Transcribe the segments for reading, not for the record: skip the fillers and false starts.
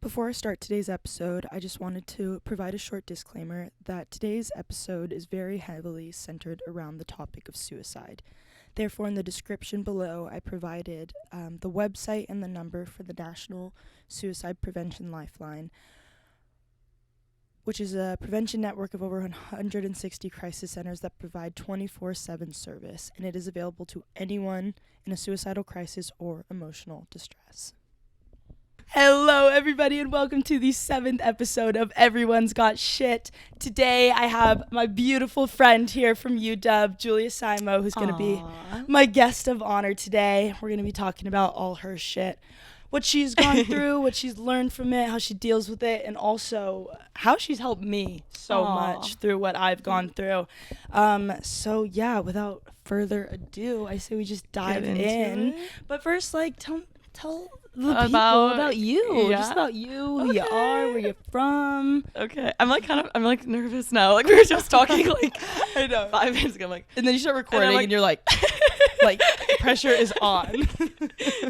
Before I start today's episode, I just wanted to provide a short disclaimer that today's episode is very heavily centered around the topic of suicide. Therefore, in the description below, I provided the website and the number for the National Suicide Prevention Lifeline, which is a prevention network of over 160 crisis centers that provide 24/7 service, and it is available to anyone in a suicidal crisis or emotional distress. Hello, everybody, and welcome to the 7th episode of Everyone's Got Shit. Today, I have my beautiful friend here from UW, Julia Saimo, who's going to be my guest of honor today. We're going to be talking about all her shit, what she's gone through, what she's learned from it, how she deals with it, and also how she's helped me so much through what I've gone through. So, without further ado, I say we just dive in. But first, tell the people about you. Yeah. Just about you, who you are, where you're from. Okay. I'm nervous now. Like we were just talking I know. 5 minutes ago. I'm like, And then you start recording and you're like pressure is on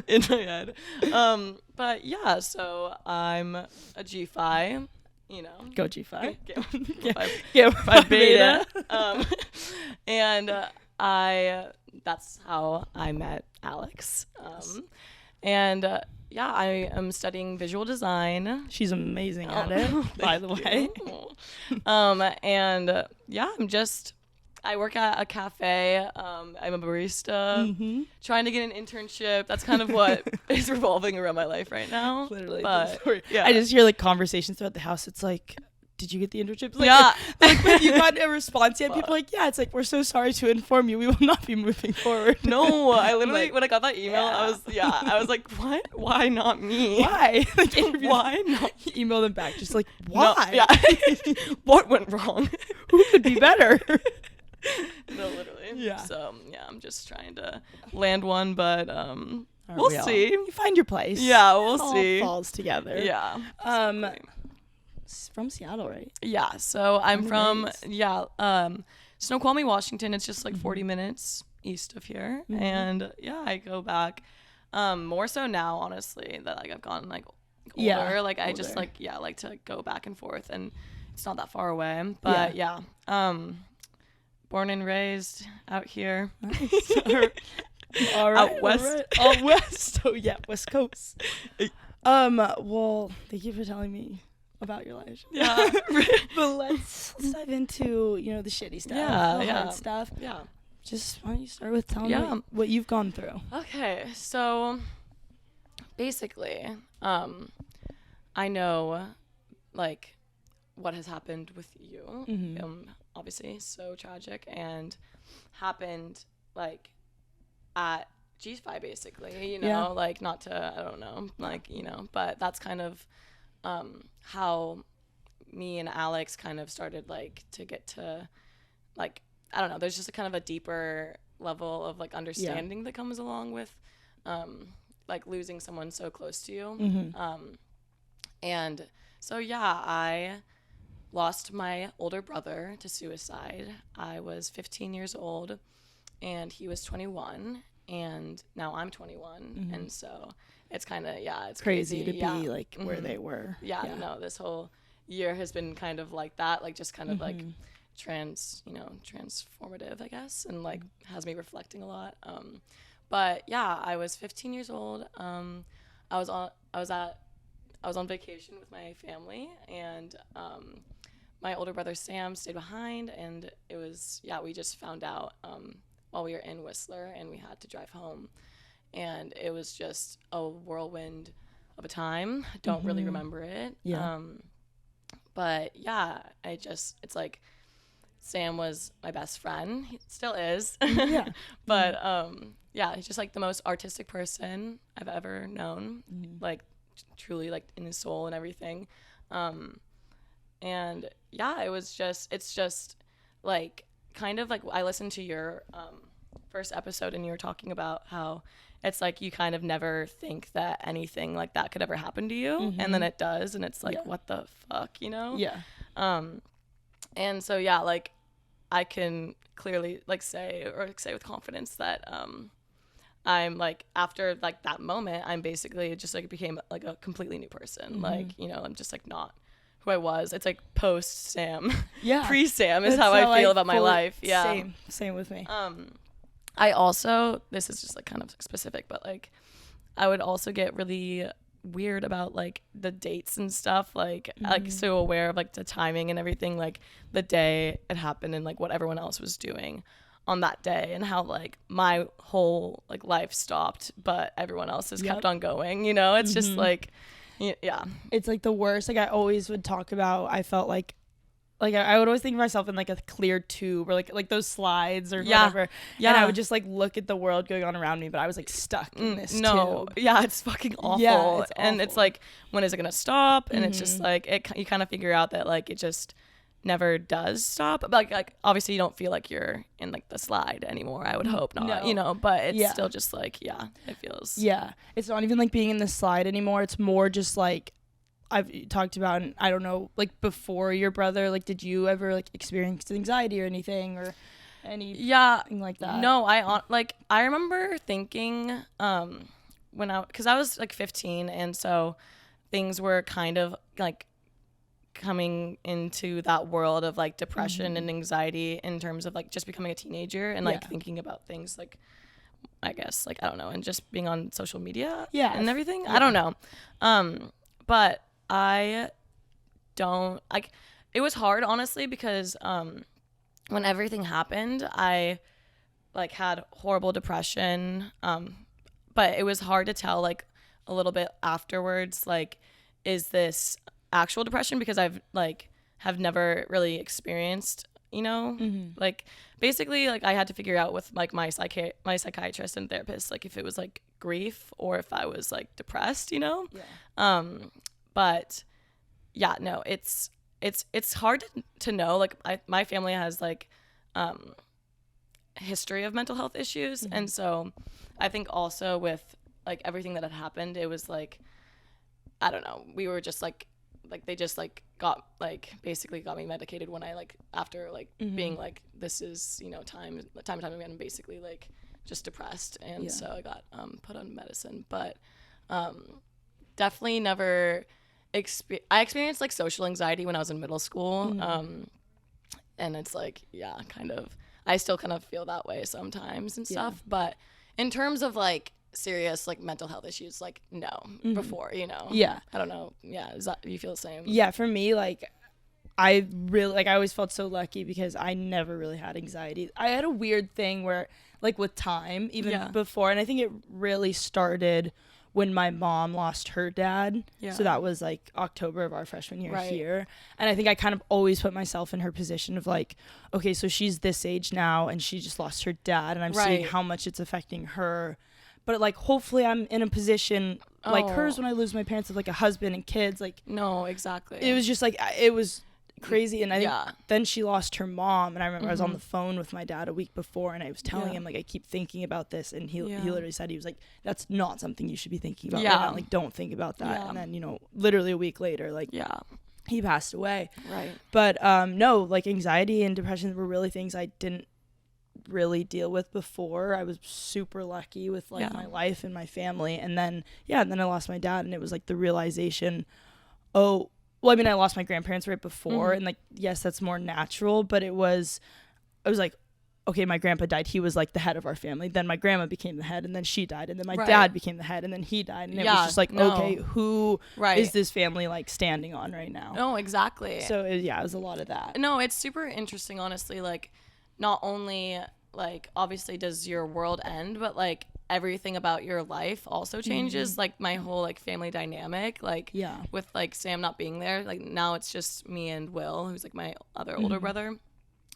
in my head. But yeah, so I'm a G5, Go G5. Phi Beta. And that's how I met Alex. I am studying visual design. She's amazing at it, by the way. I work at a cafe. I'm a barista, trying to get an internship. That's kind of what is revolving around my life right now. Literally. But, I just hear conversations throughout the house. It's like, did you get the internship? If you got a response yet? People are like, yeah. It's like, we're so sorry to inform you, we will not be moving forward. No, I literally when I got that email, I was like, what? Why not me? Why? Why not? You email them back, just like, why? No, what went wrong? Who could be better? No, literally. Yeah. So I'm just trying to land one, but we'll see. You find your place. Yeah, we'll It see. all falls together. Yeah. From Seattle, right? Yeah. So I'm from Snoqualmie, Washington. It's just 40 minutes east of here, and I go back more so now, honestly, that I've gotten older. I just like to go back and forth, and it's not that far away. But born and raised out here. Nice. All right, out west. Out west. Oh yeah, West Coast. Well, thank you for telling me about your life. Yeah. But let's dive into the shitty stuff, the hard stuff. Yeah. Just why don't you start with telling me what you've gone through? Okay, so basically, I know what has happened with you. Obviously, so tragic, and happened at G5 basically. Not to, I don't know, but that's kind of how me and Alex kind of started to get to I don't know, there's just kind of a deeper level of understanding that comes along with losing someone so close to you. And so I lost my older brother to suicide. I was 15 years old and he was 21, and now I'm 21. And so it's kind of, it's crazy to be where they were. No, this whole year has been kind of like that, just kind of transformative, I guess, and has me reflecting a lot. But I was 15 years old. I was on vacation with my family, and my older brother Sam stayed behind, and it was we just found out while we were in Whistler, and we had to drive home. And it was just a whirlwind of a time. I don't really remember it. Yeah. But it's Sam was my best friend. He still is. Yeah. But he's just the most artistic person I've ever known. Truly in his soul and everything. It's just kind of I listened to your first episode, and you were talking about how it's you kind of never think that anything like that could ever happen to you, and then it does, and it's what the fuck, Yeah. And so I can clearly say with confidence that I'm like, after like that moment, I'm basically just like became like a completely new person. Like, you know, I'm just like not who I was. It's like post Sam. Yeah. Pre Sam is That's how I feel about my life. Yeah. Same with me. I also, this is just like kind of specific, but like I would also get really weird about like the dates and stuff, like so aware of like the timing and everything, like the day it happened and like what everyone else was doing on that day, and how like my whole like life stopped but everyone else has kept on going, you know. It's just like yeah, it's like the worst. Like I always would talk about, I felt like I would always think of myself in like a clear tube or like those slides or whatever. Yeah. And I would just like look at the world going on around me, but I was like stuck in this tube. Yeah, it's fucking awful. Yeah, it's awful. And it's like, when is it gonna stop? And it's just like you kind of figure out that like it just never does stop. But like obviously you don't feel like you're in like the slide anymore. I would hope not, you know, but it's still just like, yeah, it feels. Yeah. It's not even like being in the slide anymore. It's more just like, I've talked about, and I don't know, like before your brother, like did you ever like experience anxiety or anything or anything like that? No, I remember thinking because I was like 15, and so things were kind of like coming into that world of like depression and anxiety in terms of like just becoming a teenager and like thinking about things like, I guess, like I don't know, and just being on social media and everything. I don't know, but I don't like, it was hard honestly because when everything happened I like had horrible depression, but it was hard to tell like a little bit afterwards, like is this actual depression, because I've like have never really experienced, you know, like basically like I had to figure out with like my psychiatrist and therapist like if it was like grief or if I was like depressed, you know. But yeah, no, it's hard to know. Like my family has like history of mental health issues, and so I think also with like everything that had happened, it was like, I don't know, we were just like they just like got like basically got me medicated when I like after like being like, this is, you know, time and time again, I'm basically like just depressed, and so I got put on medicine, but definitely never I experienced like social anxiety when I was in middle school, and it's like, yeah, kind of, I still kind of feel that way sometimes and stuff, but in terms of like serious like mental health issues, like no, before, you know. I don't know, is that, you feel the same? For me, like I really like, I always felt so lucky because I never really had anxiety. I had a weird thing where like with time even before, and I think it really started when my mom lost her dad. So that was like October of our freshman year here. And I think I kind of always put myself in her position of like, okay, so she's this age now and she just lost her dad, and I'm seeing how much it's affecting her. But like, hopefully I'm in a position like hers when I lose my parents, of like a husband and kids. Like, no, exactly. It was just like, it was crazy. And I think then she lost her mom, and I remember I was on the phone with my dad a week before, and I was telling him like, I keep thinking about this, and he literally said, he was like, that's not something you should be thinking about right now. Like, don't think about that. And then, you know, literally a week later, like he passed away. But no, like anxiety and depression were really things I didn't really deal with before. I was super lucky with like my life and my family, and then and then I lost my dad, and it was like the realization, well, I mean, I lost my grandparents right before, and like, yes, that's more natural, but I was like, okay, my grandpa died. He was like the head of our family. Then my grandma became the head, and then she died, and then my dad became the head, and then he died, and it was just like, okay, who is this family like standing on right now? No, exactly. So it was a lot of that. No, it's super interesting, honestly. Like, not only like obviously does your world end, but like everything about your life also changes. Like my whole like family dynamic, like with like Sam not being there, like now it's just me and Will, who's like my other older brother,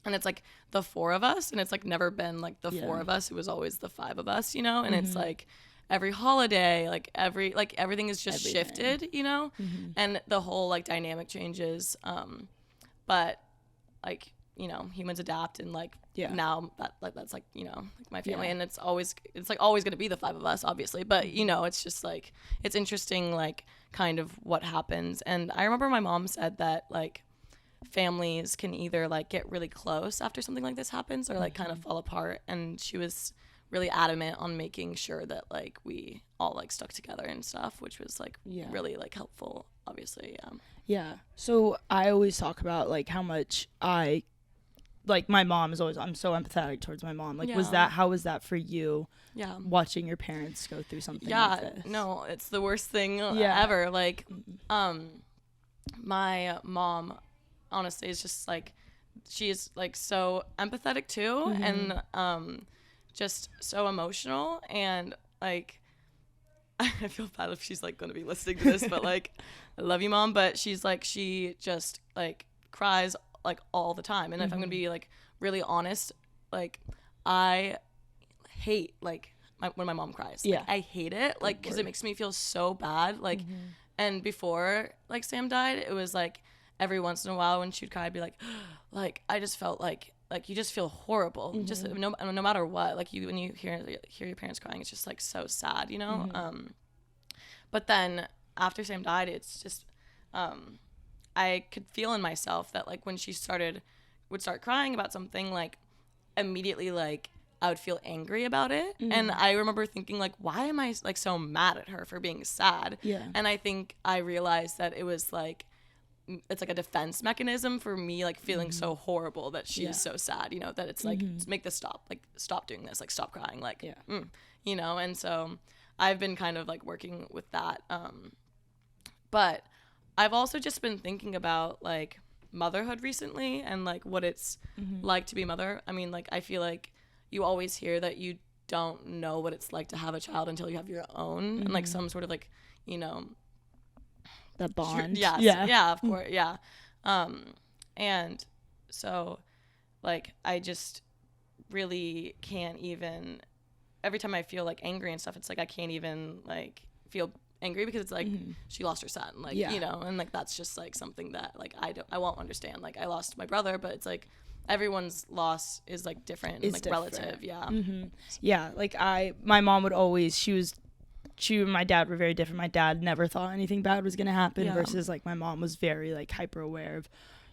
and it's like the four of us, and it's like never been like the four of us, it was always the five of us, you know. And it's like every holiday, like everything is just shifted, you know. And the whole like dynamic changes, but like, you know, humans adapt, and like now that's like, you know, like my family, and it's like always going to be the five of us, obviously, but you know, it's just like, it's interesting like kind of what happens. And I remember my mom said that like families can either like get really close after something like this happens, or like kind of fall apart, and she was really adamant on making sure that like we all like stuck together and stuff, which was like really like helpful, obviously. Yeah. So I always talk about like how much like my mom is always, I'm so empathetic towards my mom. Like how was that for you? Yeah. Watching your parents go through something like this. No, it's the worst thing ever. Like my mom honestly is just like, she is like so empathetic too, and just so emotional, and like I feel bad if she's like going to be listening to this, but like I love you, Mom, but she just like cries like all the time. And if I'm going to be like really honest, like I hate like when my mom cries. Like, I hate it, like because it makes me feel so bad. Like and before like Sam died, it was like every once in a while when she'd cry, I'd be like like I just felt like you just feel horrible, just no matter what. Like when you hear your parents crying, it's just like so sad, you know. But then after Sam died, it's just I could feel in myself that like when she would start crying about something, like immediately like I would feel angry about it. And I remember thinking like, why am I like so mad at her for being sad? And I think I realized that it was like, it's like a defense mechanism for me, like feeling so horrible that she's so sad, you know, that it's like, make this stop, like stop doing this, like stop crying, like you know. And so I've been kind of like working with that, but I've also just been thinking about like motherhood recently and like what it's like to be a mother. I mean, like I feel like you always hear that you don't know what it's like to have a child until you have your own, and like some sort of like, you know, that bond. Yeah, of course. Yeah. And so like I just really can't even, every time I feel like angry and stuff, it's like I can't even like feel angry because it's like she lost her son, like you know, and like that's just like something that like I won't understand. Like I lost my brother, but it's like everyone's loss is like different and like different. Relative. Yeah. Like my mom would always, she and my dad were very different. My dad never thought anything bad was gonna happen versus like my mom was very like hyper aware of,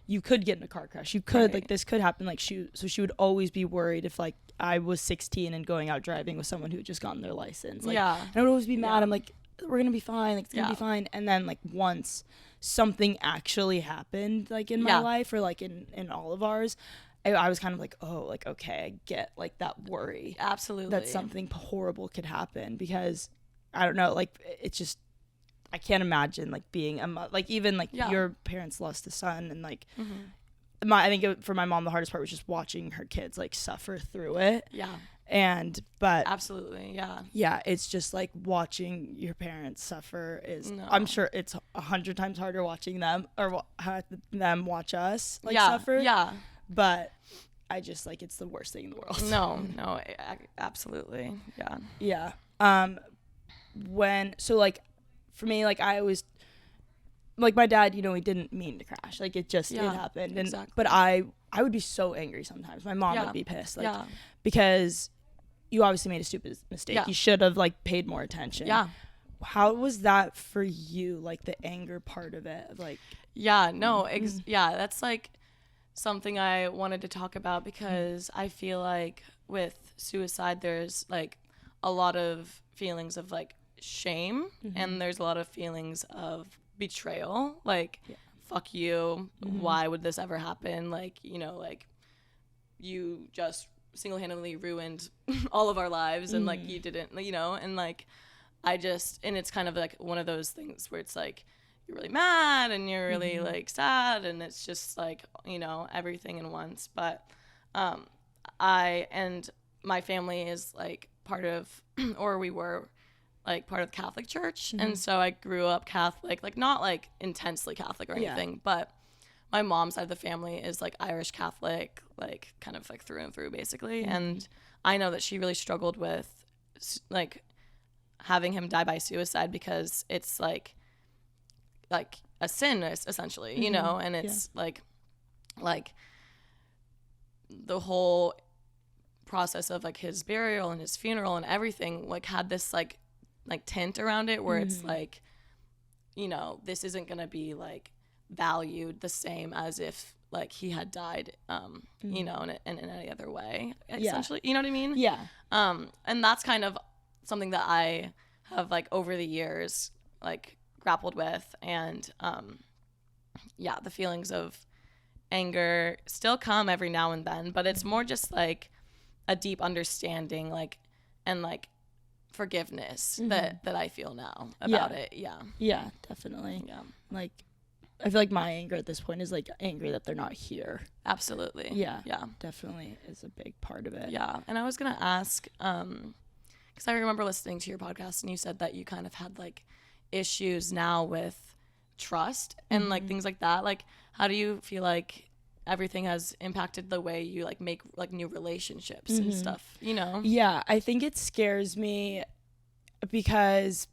you could get in a car crash, you could like this could happen, like she would always be worried if like I was 16 and going out driving with someone who had just gotten their license, like and I would always be mad. I'm like, we're gonna be fine, like it's gonna be fine. And then like once something actually happened like in my life, or like in all of ours, I was kind of like, oh, like okay, I get like that worry, absolutely, that something horrible could happen, because I don't know, like it's just, I can't imagine like being a mother, like even like your parents lost a son, and like I think for my mom the hardest part was just watching her kids like suffer through it. But absolutely, it's just like watching your parents suffer is, I'm sure it's 100 times harder watching them or them watch us like suffer. But I just like, it's the worst thing in the world. No, absolutely. So like for me, like I always, like my dad, you know, he didn't mean to crash, like it just it happened. And but I would be so angry sometimes. My mom would be pissed, like because you obviously made a stupid mistake. You should have like paid more attention. How was that for you, like the anger part of it, like that's like something I wanted to talk about, because I feel like with suicide there's like a lot of feelings of like shame, and there's a lot of feelings of betrayal, like fuck you, why would this ever happen, like, you know, like you just single-handedly ruined all of our lives, and like you didn't, you know. And like and it's kind of like one of those things where it's like you're really mad and you're really like sad, and it's just like, you know, everything in once. But I and my family is like part of or we were like part of the Catholic Church, and so I grew up Catholic, like not like intensely Catholic or anything, but my mom's side of the family is like Irish Catholic, like kind of like through and through basically. And I know that she really struggled with like having him die by suicide, because it's like a sin essentially, you know. And it's like the whole process of like his burial and his funeral and everything like had this like tint around it where it's like, you know, this isn't gonna be like valued the same as if like he had died, you know, in any other way, essentially. You know what I mean? Yeah. And that's kind of something that I have like over the years like grappled with, and yeah, the feelings of anger still come every now and then, but it's more just like a deep understanding, like, and like forgiveness that I feel now about it. Yeah, definitely. Yeah, Like, I feel like my anger at this point is like angry that they're not here. absolutely. Yeah, Yeah, definitely is a big part of it. yeah. And I was gonna ask, because I remember listening to your podcast and you said that you kind of had like issues now with trust and like things like that. Like, how do you feel like everything has impacted the way you like make like new relationships and stuff, you know? Yeah, I think it scares me because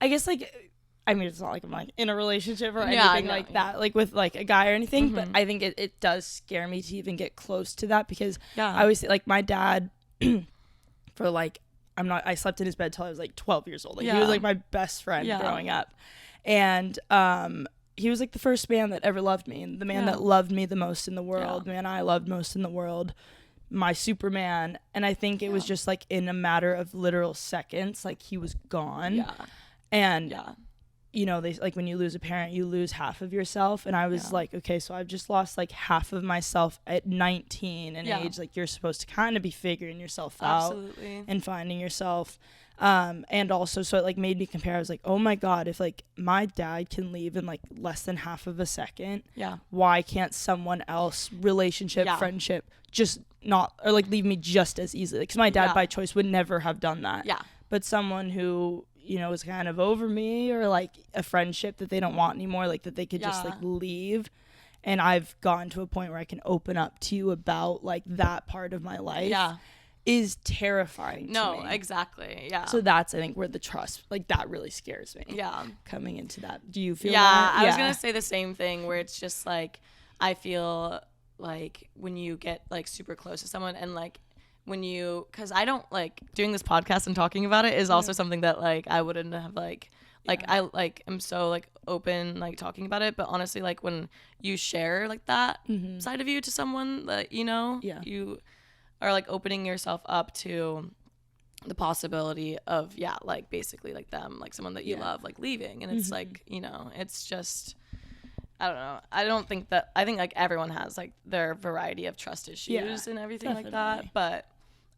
I guess like, I mean, it's not like I'm like in a relationship or anything like that, like with like a guy or anything, but I think it does scare me to even get close to that, because I always like my dad for like, I slept in his bed till I was like 12 years old. Like he was like my best friend growing up. And he was like the first man that ever loved me, and the man that loved me the most in the world, the man I loved most in the world, my Superman. And I think it was just like in a matter of literal seconds, like he was gone. And you know, they like when you lose a parent, you lose half of yourself. And I was like, okay, so I've just lost like half of myself at 19, an age like you're supposed to kind of be figuring yourself out and finding yourself. And also, so it like made me compare. I was like, oh my God, if like my dad can leave in like less than half of a second, why can't someone else, relationship, friendship, just not, or like leave me just as easily? Because my dad by choice would never have done that. But someone who, you know, is kind of over me, or like a friendship that they don't want anymore, like that they could just like leave. And I've gotten to a point where I can open up to you about like that part of my life. Is terrifying to me. Exactly. Yeah. So that's, I think, where the trust, like, that really scares me. Yeah. Coming into that. Do you feel that? Yeah, I was going to say the same thing, where it's just, like, I feel like when you get, like, super close to someone, and, like, when you, because I don't, like, doing this podcast and talking about it is also something that, like, I wouldn't have, like, I, like, am so, like, open, like, talking about it. But honestly, like, when you share, like, that side of you to someone that, you know, you are like opening yourself up to the possibility of like basically like them, like someone that you love, like leaving. And it's like, you know, it's just, I don't know, I think like everyone has like their variety of trust issues and everything like that, but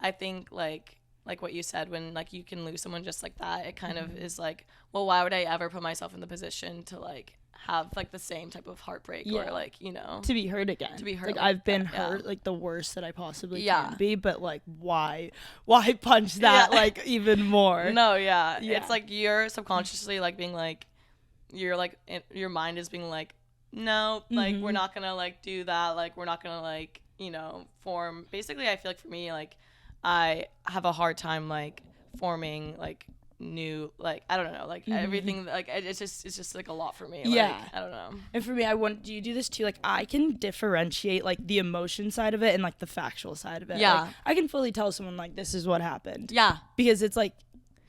I think like what you said, when like you can lose someone just like that, it kind of is like, well, why would I ever put myself in the position to like have like the same type of heartbreak or like, you know, to be hurt again, like like I've been hurt like the worst that I possibly can be, but like why punch that like even more? It's like you're subconsciously like being like, you're like your mind is being like, no, like we're not gonna like do that, like we're not gonna like, you know, form. Basically I feel like for me, like I have a hard time like forming like new, like I don't know, like everything, like it's just like a lot for me. Like, I don't know. And for me, do you do this too? Like I can differentiate like the emotion side of it and like the factual side of it. Like, I can fully tell someone like this is what happened. Because it's like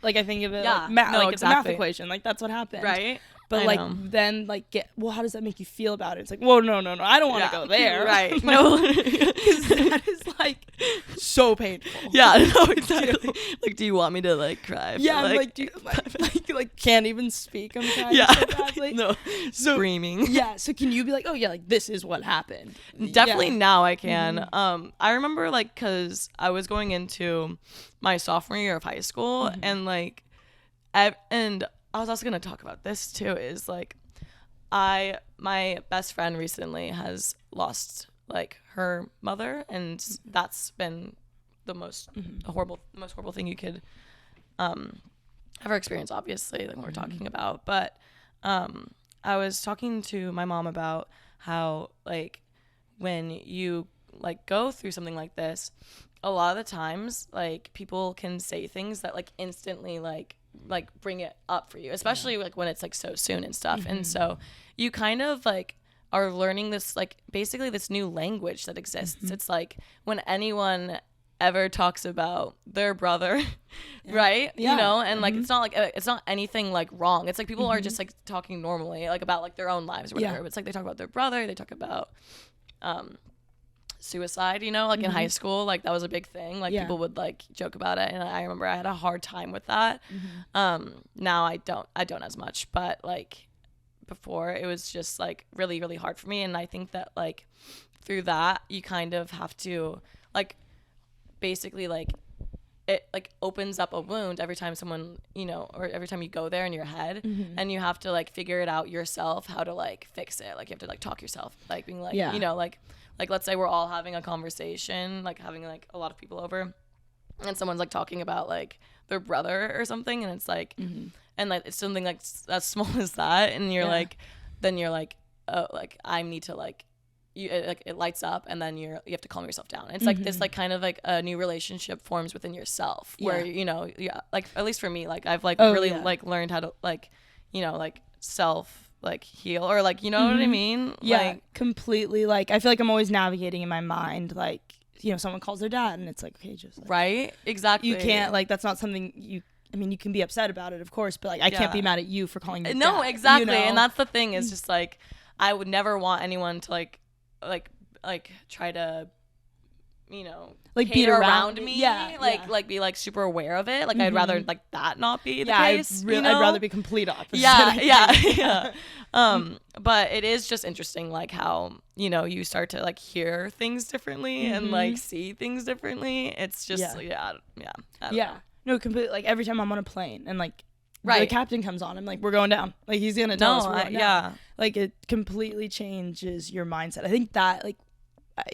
I think of it like math, like it's a math equation, like that's what happened, right? But like then like how does that make you feel about it? It's like, whoa, no, I don't want to go there. Right. No. Because that is like so painful. No, exactly. Like, do you want me to like cry? I'm like, do you, like can't even speak. I'm crying so badly. No, screaming. So can you be like, oh yeah, like this is what happened? Definitely now I can. I remember like, cause I was going into my sophomore year of high school, and like, and I was also gonna talk about this too, is like my best friend recently has lost like her mother, and that's been the most horrible thing you could ever experience, obviously, like we're talking about. But I was talking to my mom about how like when you like go through something like this, a lot of the times like people can say things that like instantly like bring it up for you, especially like when it's like so soon and stuff. And so you kind of like are learning this like basically this new language that exists. It's like when anyone ever talks about their brother, right? Yeah. You know, and like it's not anything like wrong. It's like people are just like talking normally like about like their own lives or whatever. Yeah. But it's like they talk about their brother, they talk about suicide, you know, like in high school, like that was a big thing. Like people would like joke about it, and I remember I had a hard time with that. Now I don't as much, but like before it was just like really, really hard for me. And I think that like through that you kind of have to like basically like it like opens up a wound every time someone, you know, or every time you go there in your head, and you have to like figure it out yourself how to like fix it. Like you have to like talk yourself, like being like, you know, like let's say we're all having a conversation, like having like a lot of people over, and someone's like talking about like their brother or something, and it's like and like it's something like as small as that, and you're like, then you're like, oh, like I need to like it lights up, and then you have to calm yourself down. It's like this like kind of like a new relationship forms within yourself where you know, like at least for me, like I've like really like learned how to like, you know, like self like heal, or like, you know what I mean? Like completely. Like I feel like I'm always navigating in my mind, like, you know, someone calls their dad and it's like, okay, just like, right, exactly, you can't like, that's not something you, I mean, you can be upset about it, of course, but like I can't be mad at you for calling your no dad, exactly, you know? and that's the thing, is just like I would never want anyone to like try to, you know, like beat around me, like be like super aware of it. Like I'd rather like that not be the case. I'd rather be complete opposite. Yeah. But it is just interesting, like how, you know, you start to like hear things differently and like see things differently. It's just I don't know. No, completely. Like every time I'm on a plane and like the captain comes on, I'm like, we're going down. Like he's gonna tell us we're going down. Like it completely changes your mindset. I think that like,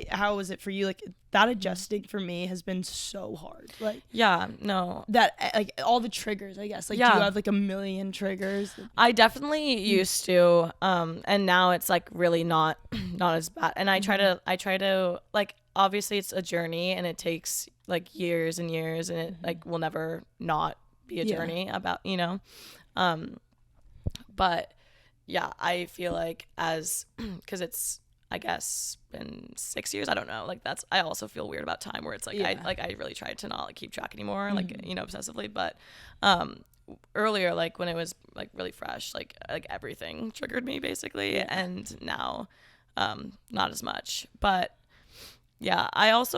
how was it for you? Like that adjusting for me has been so hard. Like that like all the triggers, I guess. Like do you have like a million triggers? I definitely used to, and now it's like really not as bad. And I try to like, obviously it's a journey and it takes like years and years, and it like will never not be a journey about, you know, but yeah, I feel like because it's, I guess, been 6 years, I don't know, like that's, I also feel weird about time, where it's like I really tried to not like keep track anymore, like, you know, obsessively, but earlier, like when it was like really fresh, like everything triggered me basically, and now not as much. But yeah, I was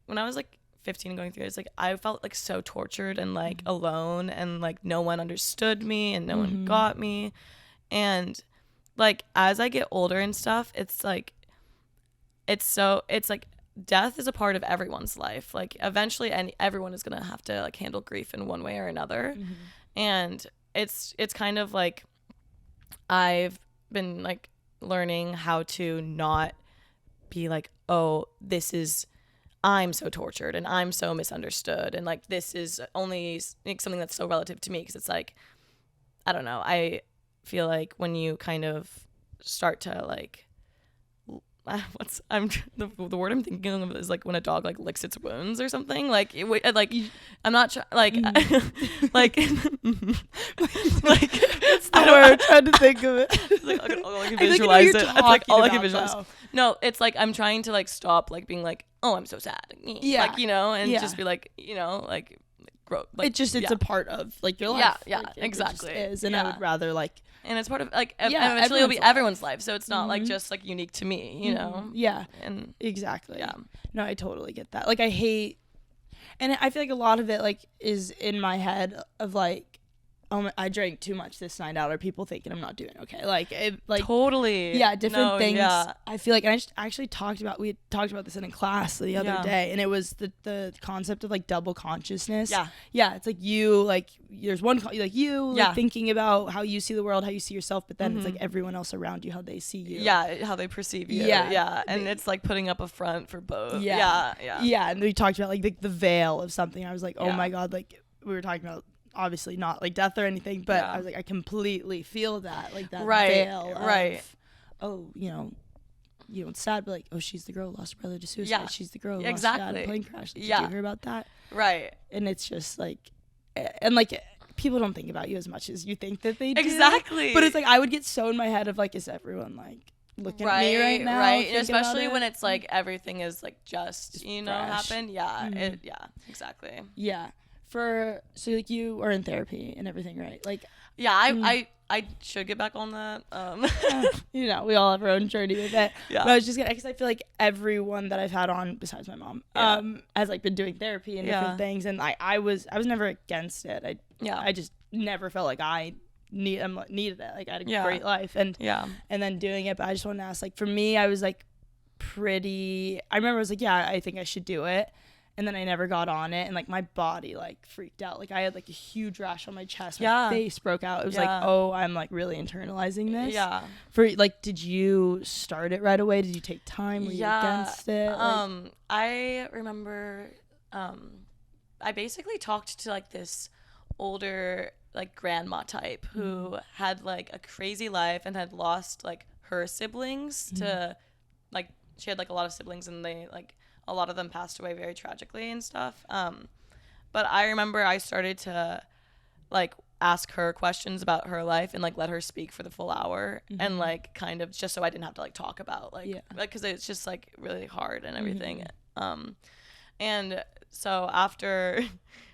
when I was like 15 going through it, it's like I felt like so tortured and like alone, and like no one understood me and no one got me. And like as I get older and stuff, it's like death is a part of everyone's life. Like eventually everyone is gonna have to like handle grief in one way or another. And it's kind of like I've been like learning how to not be like, oh, I'm so tortured and I'm so misunderstood, and like this is only like something that's so relative to me, because it's like, I don't know, I feel like when you kind of start to like the word I'm thinking of is like when a dog like licks its wounds or something, like I'm not like like that's the word I'm trying to think of it. Like, all I can visualize it. It's like all I can visualize. No, it's like I'm trying to like stop like being like, oh, I'm so sad, like, you know, and just be like, you know, like grow, like it's a part of like your life. Like, It exactly. just is, and I would rather like, and it's part of like eventually it'll be everyone's life, so it's not like just like unique to me, you know. And exactly. No, I totally get that. Like I hate, and I feel like a lot of it like is in my head of like, oh, I drank too much this night out, or people thinking I'm not doing okay. Like it, like totally. Yeah, different things. Yeah. I feel like, and I just actually we talked about this in a class the other day, and it was the concept of like double consciousness. Yeah. It's like you, like there's one like you like thinking about how you see the world, how you see yourself, but then it's like everyone else around you, how they see you. Yeah, how they perceive you. Yeah. And it's like putting up a front for both. Yeah. And we talked about like the veil of something. I was like, oh my God, like we were talking about, obviously not like death or anything, but I was like, I completely feel that, like that veil of, oh, you know, it's sad, but like, oh, she's the girl who lost her brother to suicide. She's the girl who lost her dad in a plane crash. Did you hear about that? Right. And it's just like, and like people don't think about you as much as you think that they do. Exactly. But it's like I would get so in my head of like, is everyone like looking at me right now. Right. thinking Especially about when it. it's like everything is like just you know fresh. happened. Yeah. Yeah. Exactly. Yeah. So like you are in therapy and everything, right? Like Yeah. I should get back on that. you know, we all have our own journey with it. Yeah. But I was just gonna, because I feel like everyone that I've had on, besides my mom, has like been doing therapy and different things, and I was never against it. I just never felt like I needed it. Like I had a great life, and then doing it. But I just want to ask, like for me, I was like I remember I was like, yeah, I think I should do it. And then I never got on it, and like my body like freaked out. Like I had like a huge rash on my chest. My face broke out. It was like, oh, I'm like really internalizing this. Yeah. For like, did you start it right away? Did you take time? Were you against it? I remember, I basically talked to like this older like grandma type who had like a crazy life and had lost like her siblings to like she had like a lot of siblings, and they like. A lot of them passed away very tragically and stuff. But I remember I started to like ask her questions about her life and like let her speak for the full hour and like kind of just so I didn't have to like talk about like because it's just like really hard and everything. And so after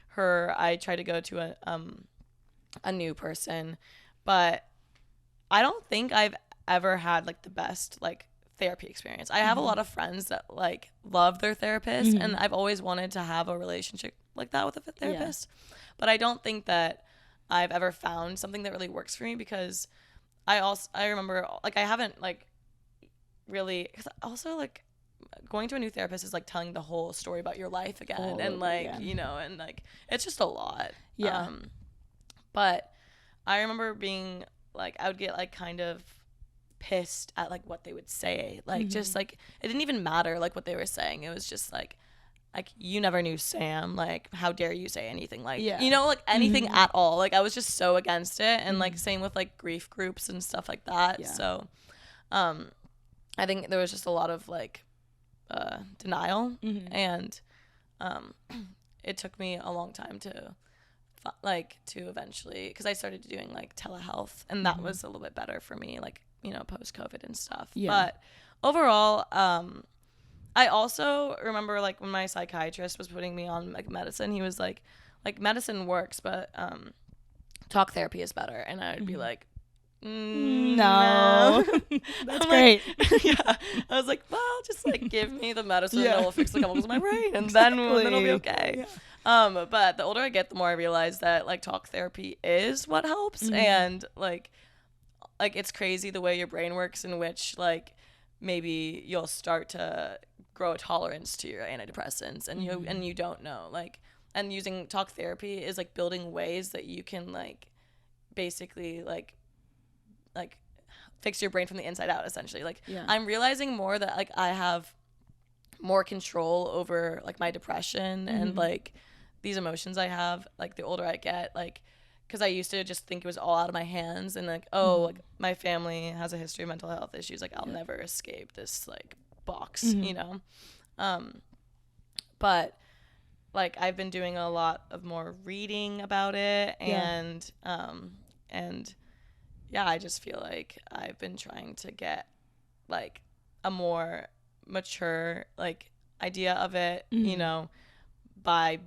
her, I tried to go to a new person, but I don't think I've ever had like the best like therapy experience. I have a lot of friends that like love their therapist, and I've always wanted to have a relationship like that with a therapist, but I don't think that I've ever found something that really works for me, because I remember like I haven't like really, cause also like going to a new therapist is like telling the whole story about your life again, and like you know, and like it's just a lot. But I remember being like, I would get like kind of pissed at like what they would say, like just like it didn't even matter like what they were saying. It was just like you never knew Sam, like how dare you say anything like you know, like anything at all. Like I was just so against it. And like same with like grief groups and stuff like that. So I think there was just a lot of like denial, and it took me a long time to eventually, because I started doing like telehealth, and that was a little bit better for me, like, you know, post-COVID and stuff. But overall, I also remember like when my psychiatrist was putting me on like medicine, he was like medicine works, but talk therapy is better. And I would be like, no. That's great. Like, I was like, well, just like give me the medicine and it'll fix the chemicals in my brain, and then it'll be okay. But the older I get, the more I realize that like talk therapy is what helps. And like it's crazy the way your brain works, in which like maybe you'll start to grow a tolerance to your antidepressants, and you don't know, like, and using talk therapy is like building ways that you can like basically like fix your brain from the inside out, essentially. Like I'm realizing more that like I have more control over like my depression and like these emotions I have, like the older I get, like, because I used to just think it was all out of my hands, and like, oh, like my family has a history of mental health issues, like I'll never escape this like box, you know. But like I've been doing a lot of more reading about it, and I just feel like I've been trying to get like a more mature like idea of it, you know, by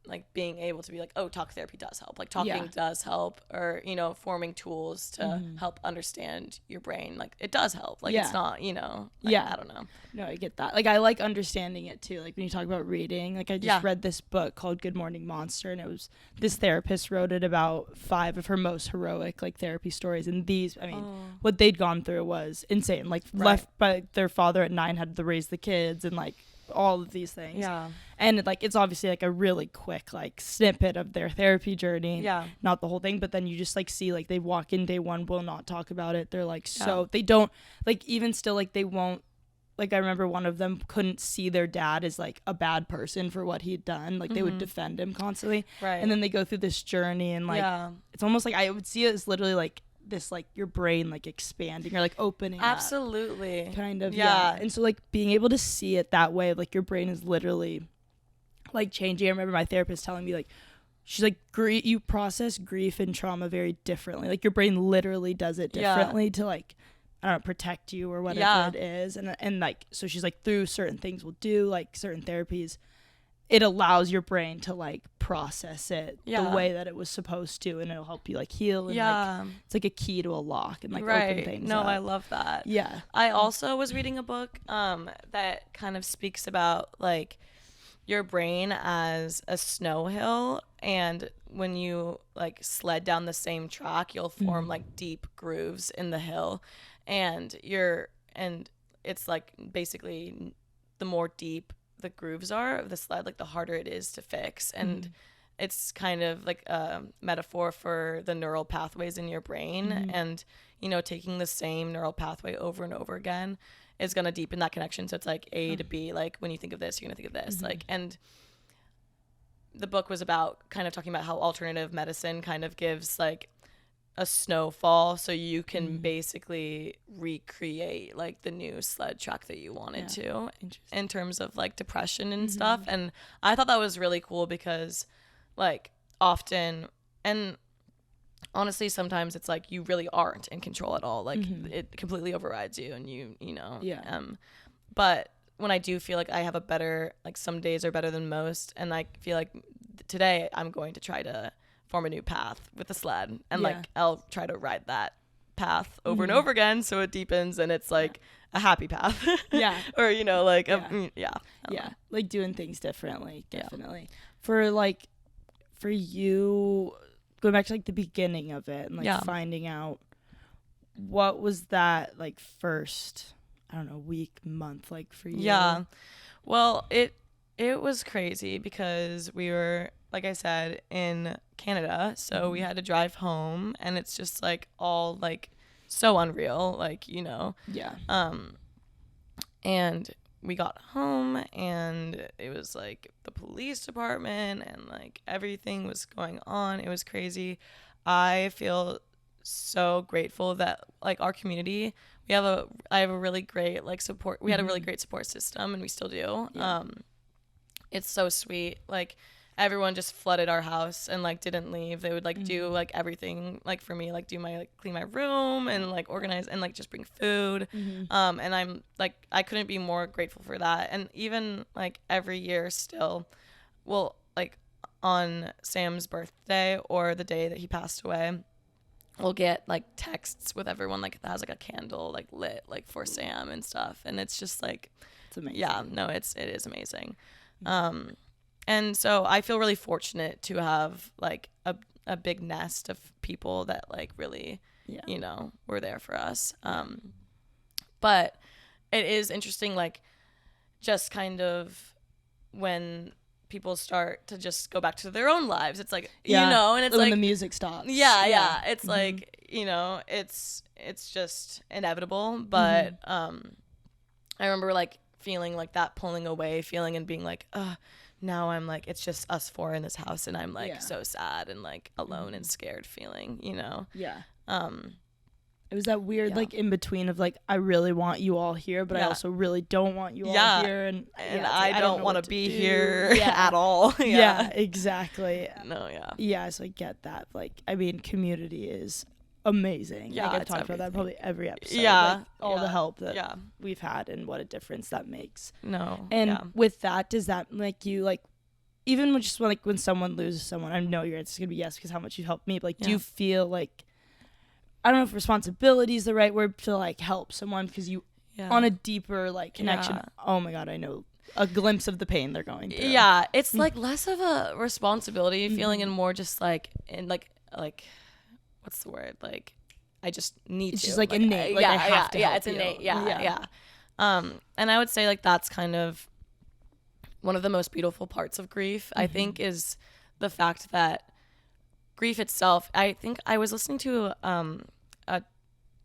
like being able to be like, oh, talk therapy does help, like talking does help, or, you know, forming tools to help understand your brain, like it does help, like it's not, you know, like, I don't know. No, I get that. Like I like understanding it too, like when you talk about reading, like I just read this book called Good Morning Monster, and it was this therapist wrote it about 5 of her most heroic like therapy stories, and these, I mean, what they'd gone through was insane, like left by their father at 9, had to raise the kids, and like all of these things. And like it's obviously like a really quick like snippet of their therapy journey, not the whole thing, but then you just like see like they walk in day 1, will not talk about it. They're like so they don't like, even still, like they won't, like I remember one of them couldn't see their dad as like a bad person for what he'd done, like they would defend him constantly, and then they go through this journey, and like it's almost like I would see it as literally like this, like your brain like expanding or like opening absolutely up, kind of. And so like being able to see it that way, like your brain is literally like changing. I remember my therapist telling me, like, she's like, you process grief and trauma very differently, like your brain literally does it differently to like I don't know, protect you or whatever Yeah. it is. And like, so she's like, through certain things we'll do, like certain therapies, it allows your brain to like process it the Yeah. way that it was supposed to, and it'll help you like heal. And Yeah. like, it's like a key to a lock and like open Right. things No, up. I love that. Yeah. I also was reading a book that kind of speaks about like your brain as a snow hill, and when you like sled down the same track, you'll form like deep grooves in the hill, and it's like basically the more deep the grooves are of the sled, like the harder it is to fix. And it's kind of like a metaphor for the neural pathways in your brain. And you know, taking the same neural pathway over and over again is going to deepen that connection. So it's like A to B, like when you think of this, you're going to think of this. Like, and the book was about kind of talking about how alternative medicine kind of gives like a snowfall, so you can basically recreate like the new sled track that you wanted to, in terms of like depression and stuff. And I thought that was really cool because like often, and honestly sometimes it's like you really aren't in control at all, like it completely overrides you, and you know. But when I do feel like I have a better, like some days are better than most, and I feel like today I'm going to try to form a new path with the sled, and like I'll try to ride that path over and over again, so it deepens and it's like a happy path. Or you know, like like doing things differently, definitely. For you, going back to like the beginning of it and like finding out, what was that like first, I don't know, week, month like for you? Well, it was crazy because we were, like I said, in Canada, so we had to drive home, and it's just like all like so unreal, like, you know. And we got home, and it was like the police department, and like everything was going on. It was crazy. I feel so grateful that like our community, I have a really great like support. We had a really great support system, and we still do. It's so sweet. Like everyone just flooded our house and like didn't leave. They would like do like everything, like for me, like do my like clean my room and like organize and like just bring food. And I'm like, I couldn't be more grateful for that. And even like every year still, well, like on Sam's birthday or the day that he passed away, we'll get like texts with everyone like that has like a candle like lit like for Sam and stuff, and it's just like, It's amazing. Yeah, no, it is amazing. And so I feel really fortunate to have like a big nest of people that like really, you know, were there for us. But it is interesting, like just kind of when people start to just go back to their own lives, it's like, you know, and it's when like the music stops. It's like, you know, it's just inevitable. But I remember like feeling like that pulling away feeling and being like, now I'm like, it's just us four in this house, and I'm like so sad and like alone and scared feeling, you know. It was that weird like in between of like, I really want you all here, but I also really don't want you all here, and I don't want to be here at all. Exactly. So I get that. Like, I mean, community is amazing. Like, I've talked about that probably every episode. Like, all the help that we've had and what a difference that makes. With that, does that make you like, even when just like when someone loses someone, I know your answer's gonna be yes because how much you helped me, but like do you feel like, I don't know if responsibility is the right word, to like help someone because you on a deeper like connection, oh my god, I know a glimpse of the pain they're going through. It's like less of a responsibility feeling and more just like, in like what's the word, like I just need it's to, just like innate, like I have to help it's you. innate. And I would say like that's kind of one of the most beautiful parts of grief, I think, is the fact that grief itself, I think I was listening to a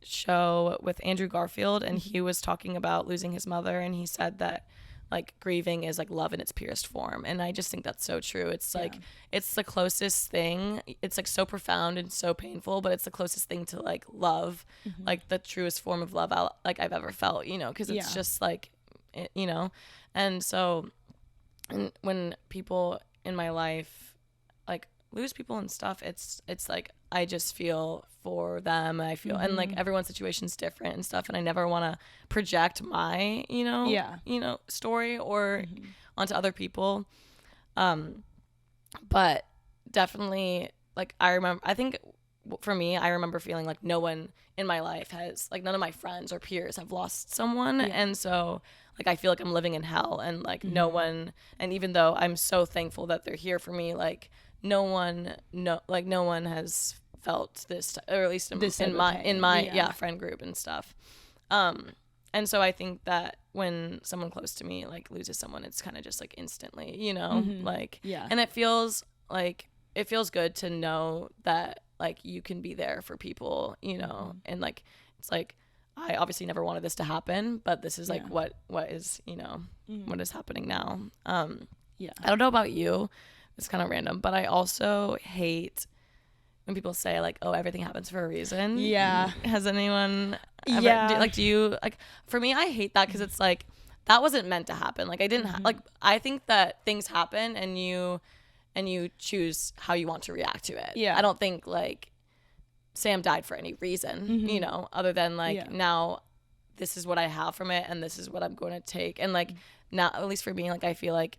show with Andrew Garfield, and he was talking about losing his mother, and he said that like grieving is like love in its purest form, and I just think that's so true. It's like it's the closest thing, it's like so profound and so painful, but it's the closest thing to like love, like the truest form of love I've ever felt, you know, because it's just like you know. And so when people in my life like lose people and stuff, it's like I just feel for them. I feel, and like everyone's situation's different and stuff. And I never want to project my, story or onto other people. But definitely, like, I think for me, I remember feeling like no one in my life has, like, none of my friends or peers have lost someone. Yeah. And so, like, I feel like I'm living in hell, and like no one, and even though I'm so thankful that they're here for me, like no one has felt this, or at least in my friend group and stuff. And so I think that when someone close to me like loses someone, it's kind of just like instantly, like, and it feels good to know that like you can be there for people, and like it's like I obviously never wanted this to happen, but this is like what is what is happening now. I don't know about you, it's kind of random, but I also hate when people say like, oh, everything happens for a reason. Has anyone ever, do you, like, for me, I hate that, because it's like that wasn't meant to happen. Like I didn't like, I think that things happen and you choose how you want to react to it. I don't think like Sam died for any reason, other than like now this is what I have from it and this is what I'm going to take. And like now, at least for me, like I feel like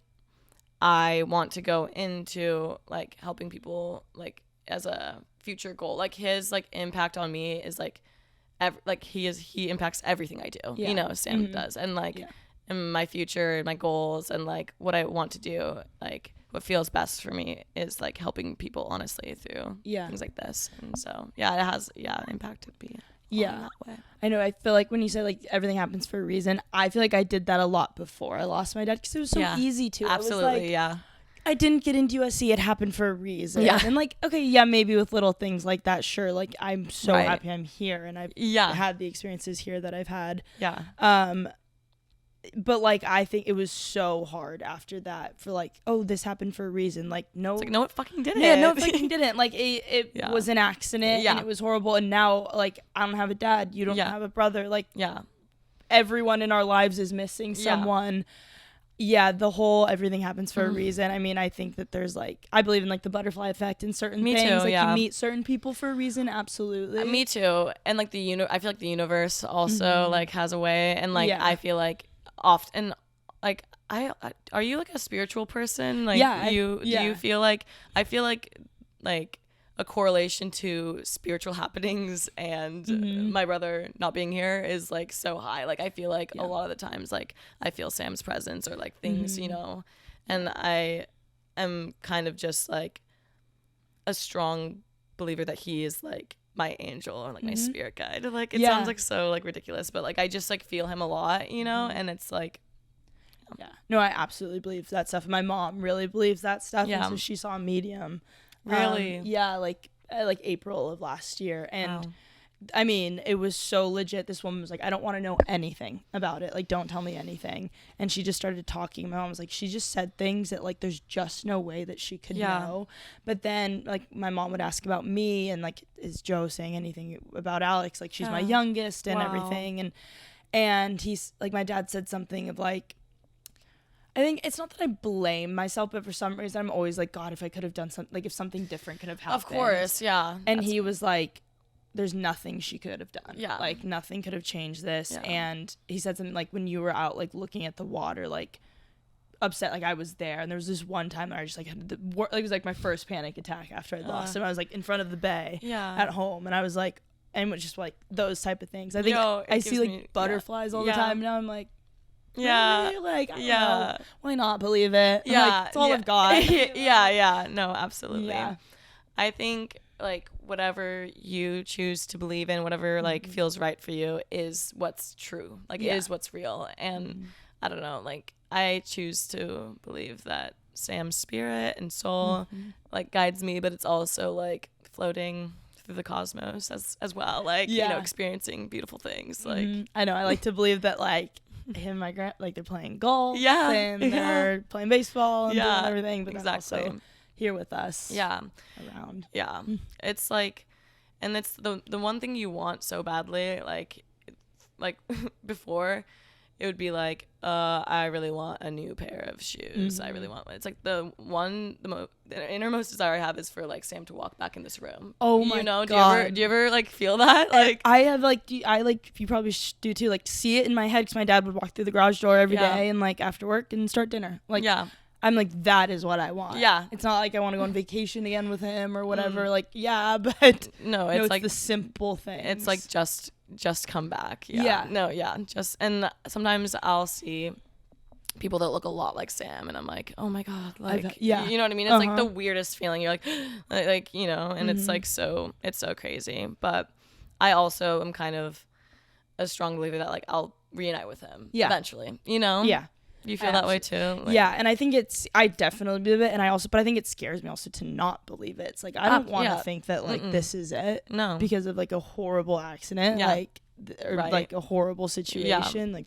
I want to go into like helping people like as a future goal. Like his like impact on me is like he impacts everything I do. Sam does. And like in my future and my goals and like what I want to do, like what feels best for me is like helping people honestly through things like this. And so it has impacted me that way. I know. I feel like when you say like everything happens for a reason, I feel like I did that a lot before I lost my dad, because it was so easy to. Absolutely. I didn't get into USC. It happened for a reason. And like, okay, maybe with little things like that, sure. Like I'm so happy I'm here and I've had the experiences here that I've had. But like I think it was so hard after that for like, oh, this happened for a reason. Like no, it's like no, it fucking didn't. Yeah, no, it fucking didn't. Like it was an accident and it was horrible. And now like I don't have a dad. You don't have a brother. Like everyone in our lives is missing someone. The whole everything happens for a reason. I mean, I think that there's like, I believe in like the butterfly effect in certain things. Too, like you meet certain people for a reason. Absolutely. Me too. And like I feel like the universe also like has a way. And like I feel like often like are you like a spiritual person? Like do you feel like, I feel like a correlation to spiritual happenings and my brother not being here is like so high. Like I feel like a lot of the times like I feel Sam's presence or like things, and I am kind of just like a strong believer that he is like my angel or like my spirit guide. Like it sounds like so like ridiculous, but like I just like feel him a lot, and it's like no, I absolutely believe that stuff. My mom really believes that stuff, and so she saw a medium. Really? Like April of last year. And I mean, it was so legit. This woman was like, I don't want to know anything about it. Like, don't tell me anything. And she just started talking. My mom was like, she just said things that like, there's just no way that she could know. But then like my mom would ask about me and like, is Joe saying anything about Alex? Like she's my youngest and everything. And he's like, my dad said something of like, I think it's not that I blame myself, but for some reason I'm always like, God, if I could have done something, like if something different could have happened. Of course, yeah. And he was like, there's nothing she could have done. Yeah. Like nothing could have changed this. Yeah. And he said something like, when you were out like looking at the water, like upset, like I was there. And there was this one time I just like had it was like my first panic attack after I lost him. I was like in front of the bay at home, and I was like, and it was just like those type of things. I think I see like butterflies all the time now. I'm like, really? Like, I don't know. Why not believe it? Like, it's all of God. No, absolutely. I think like whatever you choose to believe in, whatever like feels right for you is what's true, like is what's real. And I don't know, like I choose to believe that Sam's spirit and soul like guides me, but it's also like floating through the cosmos as well, like experiencing beautiful things. Like I know, I like to believe that like him, my like they're playing golf, and they're playing baseball and doing everything, but they're also here with us, around. It's like, and it's the one thing you want so badly, like before, it would be like, I really want a new pair of shoes. I really want one. It's like the innermost desire I have is for like Sam to walk back in this room. Oh my God. Do you ever like feel that? Like I have like, you probably do too, like see it in my head because my dad would walk through the garage door every day and like after work and start dinner. Like, I'm like, that is what I want. Yeah. It's not like I want to go on vacation again with him or whatever. Like, but no, it's like the simple thing. It's like just come back. Yeah. No, yeah. And sometimes I'll see people that look a lot like Sam and I'm like, oh my God, like, you know what I mean? It's like the weirdest feeling. You're like, you know, and it's like it's so crazy. But I also am kind of a strong believer that like I'll reunite with him eventually, you know? Yeah. You feel that way too? Like, yeah, and I think I definitely believe it, but I think it scares me also to not believe it. It's like, I don't want to think that like this is it. No. Because of like a horrible accident, like, or like a horrible situation, like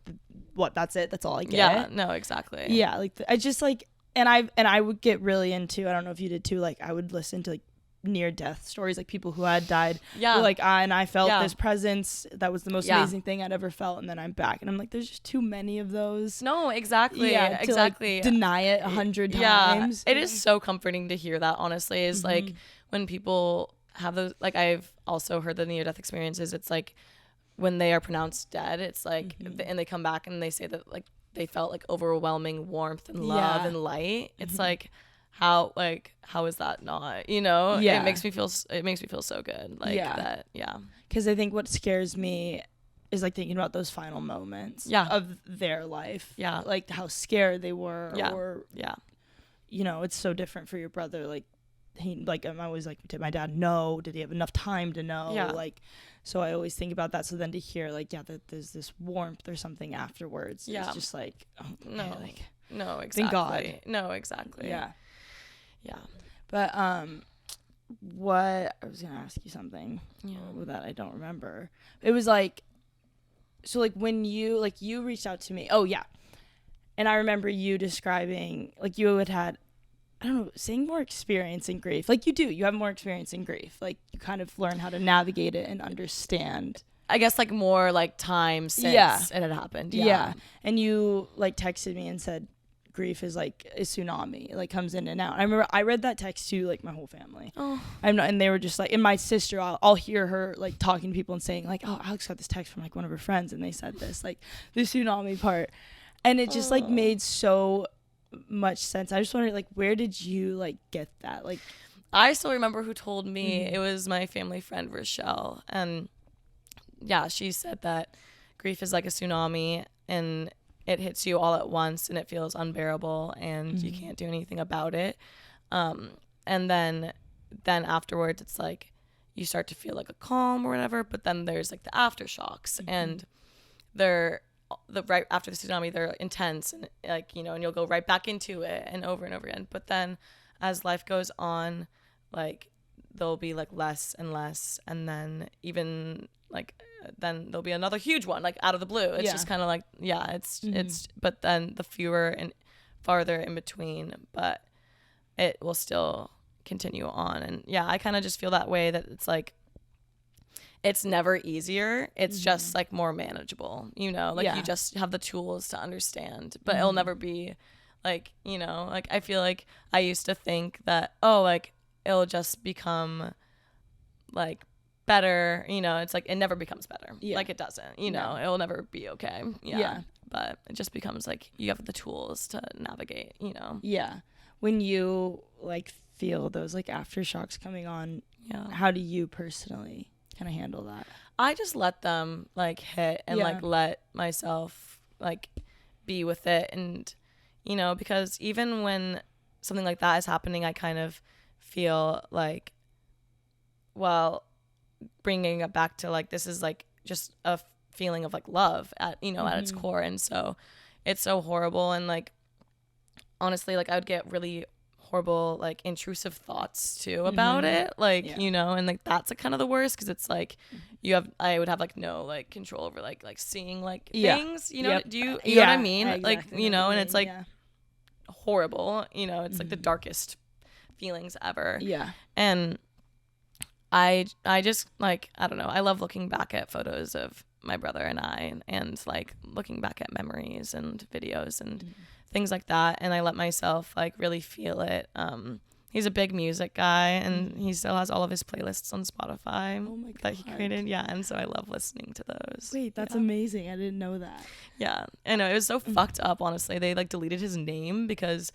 that's it, that's all I get. Yeah, no, exactly. Yeah, like I just like, and I would get really into, I don't know if you did too, like I would listen to like near death stories, like people who had died, like I felt this presence that was the most amazing thing I'd ever felt, and then I'm back and I'm like, there's just too many of those. No, exactly. To, like, deny it 100 times. It is so comforting to hear that, honestly, is like when people have those, like I've also heard the near death experiences, it's like when they are pronounced dead, it's like and they come back and they say that like they felt like overwhelming warmth and love and light. It's like, how is that not, you know? It makes me feel so good, like that. Because I think what scares me is like thinking about those final moments of their life, like how scared they were, or you know, it's so different for your brother. Like I'm always like, did my dad know? Did he have enough time to know? Like, so I always think about that. So then to hear like that there's this warmth or something afterwards, it's just like, oh, no, like, no, exactly. Thank God. No, exactly. Yeah. But what I was gonna ask you something that I don't remember. It was like, so like when you reached out to me. Oh yeah, and I remember you describing like you had I don't know, saying more experience in grief. Like you have more experience in grief. Like you kind of learn how to navigate it and understand. I guess like more like time since it had happened. Yeah. And you like texted me and said, grief is like a tsunami, like comes in and out. I remember I read that text to like my whole family. And they were just like, and my sister, I'll hear her like talking to people and saying like, oh, Alex got this text from like one of her friends and they said this, like the tsunami part, and it just like made so much sense. I just wondered like, where did you like get that? Like, I still remember who told me. It was my family friend Rochelle, and she said that grief is like a tsunami and it hits you all at once and it feels unbearable and you can't do anything about it. And then afterwards it's like you start to feel like a calm or whatever, but then there's like the aftershocks and they're right after the tsunami, they're intense and like, you know, and you'll go right back into it and over again. But then as life goes on, like there'll be like less and less, and then even like then there'll be another huge one like out of the blue. It's just kind of like it's but then the fewer and farther in between, but it will still continue on. And I kind of just feel that way, that it's like it's never easier, it's just like more manageable, you know, like you just have the tools to understand, but it'll never be like, you know, like I feel like I used to think that like it'll just become like better, you know. It's like it never becomes better. Like it doesn't, you know. It'll never be okay. But it just becomes like you have the tools to navigate, you know. When you like feel those like aftershocks coming on, how do you personally kind of handle that? I just let them like hit and like let myself like be with it, and you know, because even when something like that is happening, I kind of feel like, well, bringing it back to like this is like just a feeling of like love at, you know, at its core. And so it's so horrible, and like honestly, like I would get really horrible like intrusive thoughts too about it, like you know, and like that's like kind of the worst, because it's like I would have like no like control over like seeing like things, you know. Do you know what I mean? Exactly. Like, you know, and it's like horrible, you know. It's like the darkest feelings ever. And I just like, I don't know, I love looking back at photos of my brother and I, and like looking back at memories and videos and things like that, and I let myself like really feel it. He's a big music guy, and he still has all of his playlists on Spotify that he created. Yeah, and so I love listening to those. Wait, that's amazing. I didn't know that. Yeah, I know, it was so fucked up, honestly. They like deleted his name because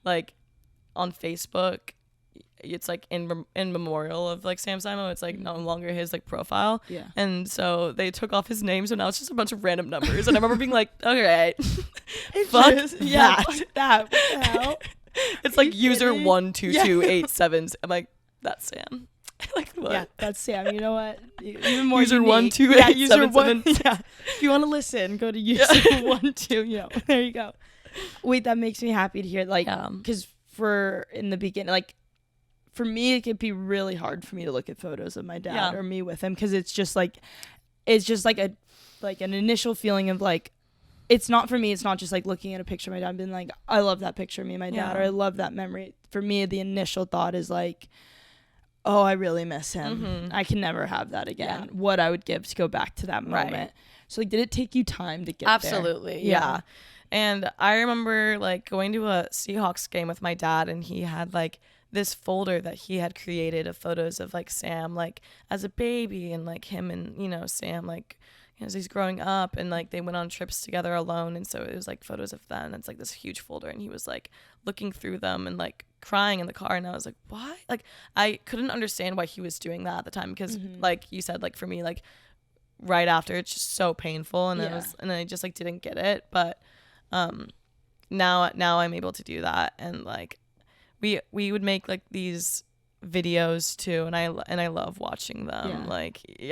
like on Facebook it's like in memorial of like Sam Simo, it's like no longer his like profile. Yeah. And so they took off his name, so now it's just a bunch of random numbers. And I remember being like, okay, fuck that. Yeah, fuck that. What the hell? It's like user 12287. I'm like, that's Sam. Like what? Yeah, that's Sam. You know what? Even more user unique. 12877. Yeah. If you want to listen, go to user 12. You know, there you go. Wait, that makes me happy to hear. Like, because for in the beginning, like for me, it could be really hard for me to look at photos of my dad or me with him, because it's just like an initial feeling of like, it's not for me. It's not just like looking at a picture of my dad and being like, I love that picture of me and my dad, or I love that memory. For me, the initial thought is like, oh, I really miss him. I can never have that again. What I would give to go back to that moment. Right. So like, did it take you time to get there? Absolutely. Yeah. And I remember like going to a Seahawks game with my dad, and he had like this folder that he had created of photos of like Sam like as a baby, and like him and, you know, Sam like as he's growing up, and like they went on trips together alone, and so it was like photos of them. It's like this huge folder, and he was like looking through them and like crying in the car, and I was like, why? Like I couldn't understand why he was doing that at the time, because like you said, like for me, like right after, it's just so painful, and I just like didn't get it. But now I'm able to do that, and like we would make like these videos too, and I love watching them.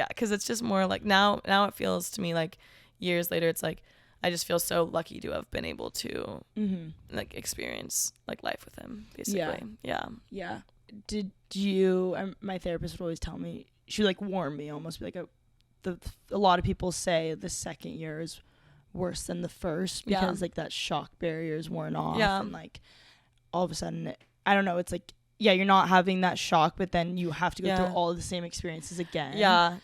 Because it's just more like now it feels to me like years later, it's like I just feel so lucky to have been able to like experience like life with him, basically. Yeah. Did you my therapist would always tell me, she like warned me, almost be like a lot of people say the second year is worse than the first, because like that shock barrier is worn off, and like all of a sudden I don't know, it's like you're not having that shock, but then you have to go through all of the same experiences again.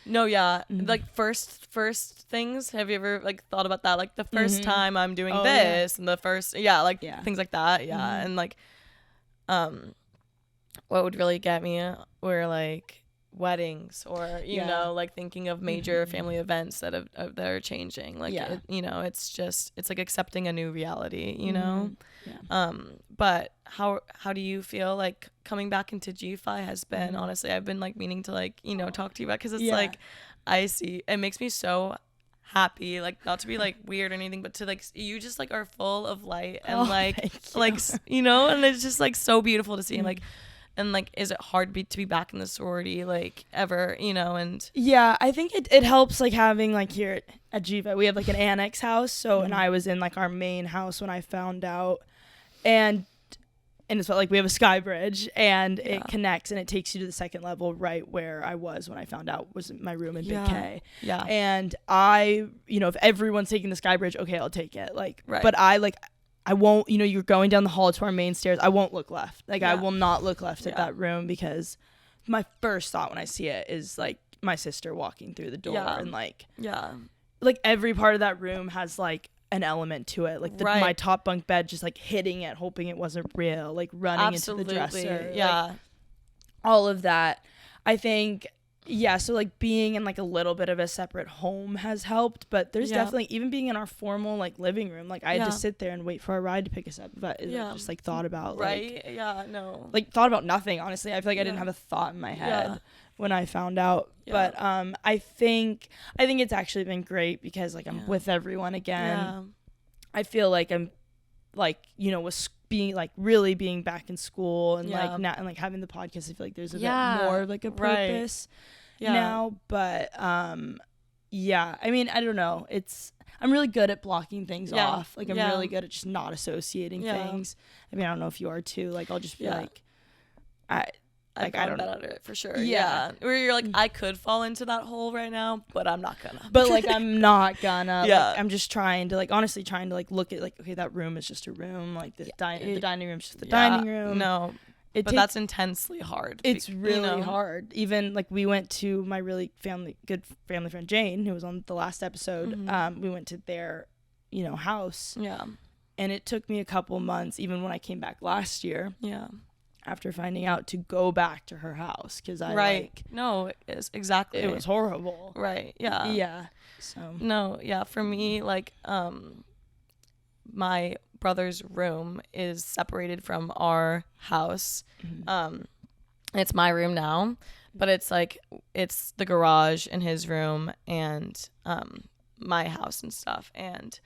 Like first things, have you ever like thought about that, like the first time I'm doing this and the first things like that. And like what would really get me were like weddings, or you know, like thinking of major family events that are changing, like it's like accepting a new reality, you know. But how do you feel like coming back into G-Fi has been? Honestly, I've been like meaning to like, you know, talk to you about, because it's like I see it makes me so happy, like not to be like weird or anything, but to like you just like are full of light, and like you know, and it's just like so beautiful to see. And like is it hard to be back in the sorority like ever, you know? And I think it helps, like having like here at G-Vi we have like an annex house, so and I was in like our main house when I found out, and it's like we have a sky bridge, and it connects, and it takes you to the second level right where I was when I found out, was my room in Big K. And I, you know, if everyone's taking the sky bridge, okay, I'll take it, like but I won't, you know, you're going down the hall to our main stairs, I won't look left, like I will not look left at that room, because my first thought when I see it is like my sister walking through the door, and like every part of that room has like an element to it, like my top bunk bed, just like hitting it, hoping it wasn't real, like running into the dresser, like, all of that. I think so like being in like a little bit of a separate home has helped, but there's definitely, even being in our formal like living room, like I had to sit there and wait for a ride to pick us up, but just like thought about like thought about nothing, honestly. I feel like I didn't have a thought in my head when I found out. But I think it's actually been great, because like I'm with everyone again. I feel like I'm like, you know, was being like really being back in school, and like now, and like having the podcast, I feel like there's a bit more of like a purpose now. But I mean, I don't know, I'm really good at blocking things off, like I'm really good at just not associating things. I mean, I don't know if you are too, like I'll just be like I don't know, under it for sure. Where you're like, I could fall into that hole right now, but I'm not gonna. But like I'm not gonna. Like, I'm just trying to like, honestly trying to like look at like, okay, that room is just a room. Like the dining room's just the dining room. No, but that's intensely hard. It's really hard. Even like we went to my really good family friend Jane, who was on the last episode. We went to their, house. Yeah. And it took me a couple months, even when I came back last year. Yeah. After finding out, to go back to her house because no, it's exactly, it was horrible. Right. Yeah. Yeah. So no, yeah, for me, like my brother's room is separated from our house. It's my room now, but it's like it's the garage in his room and my house and stuff, and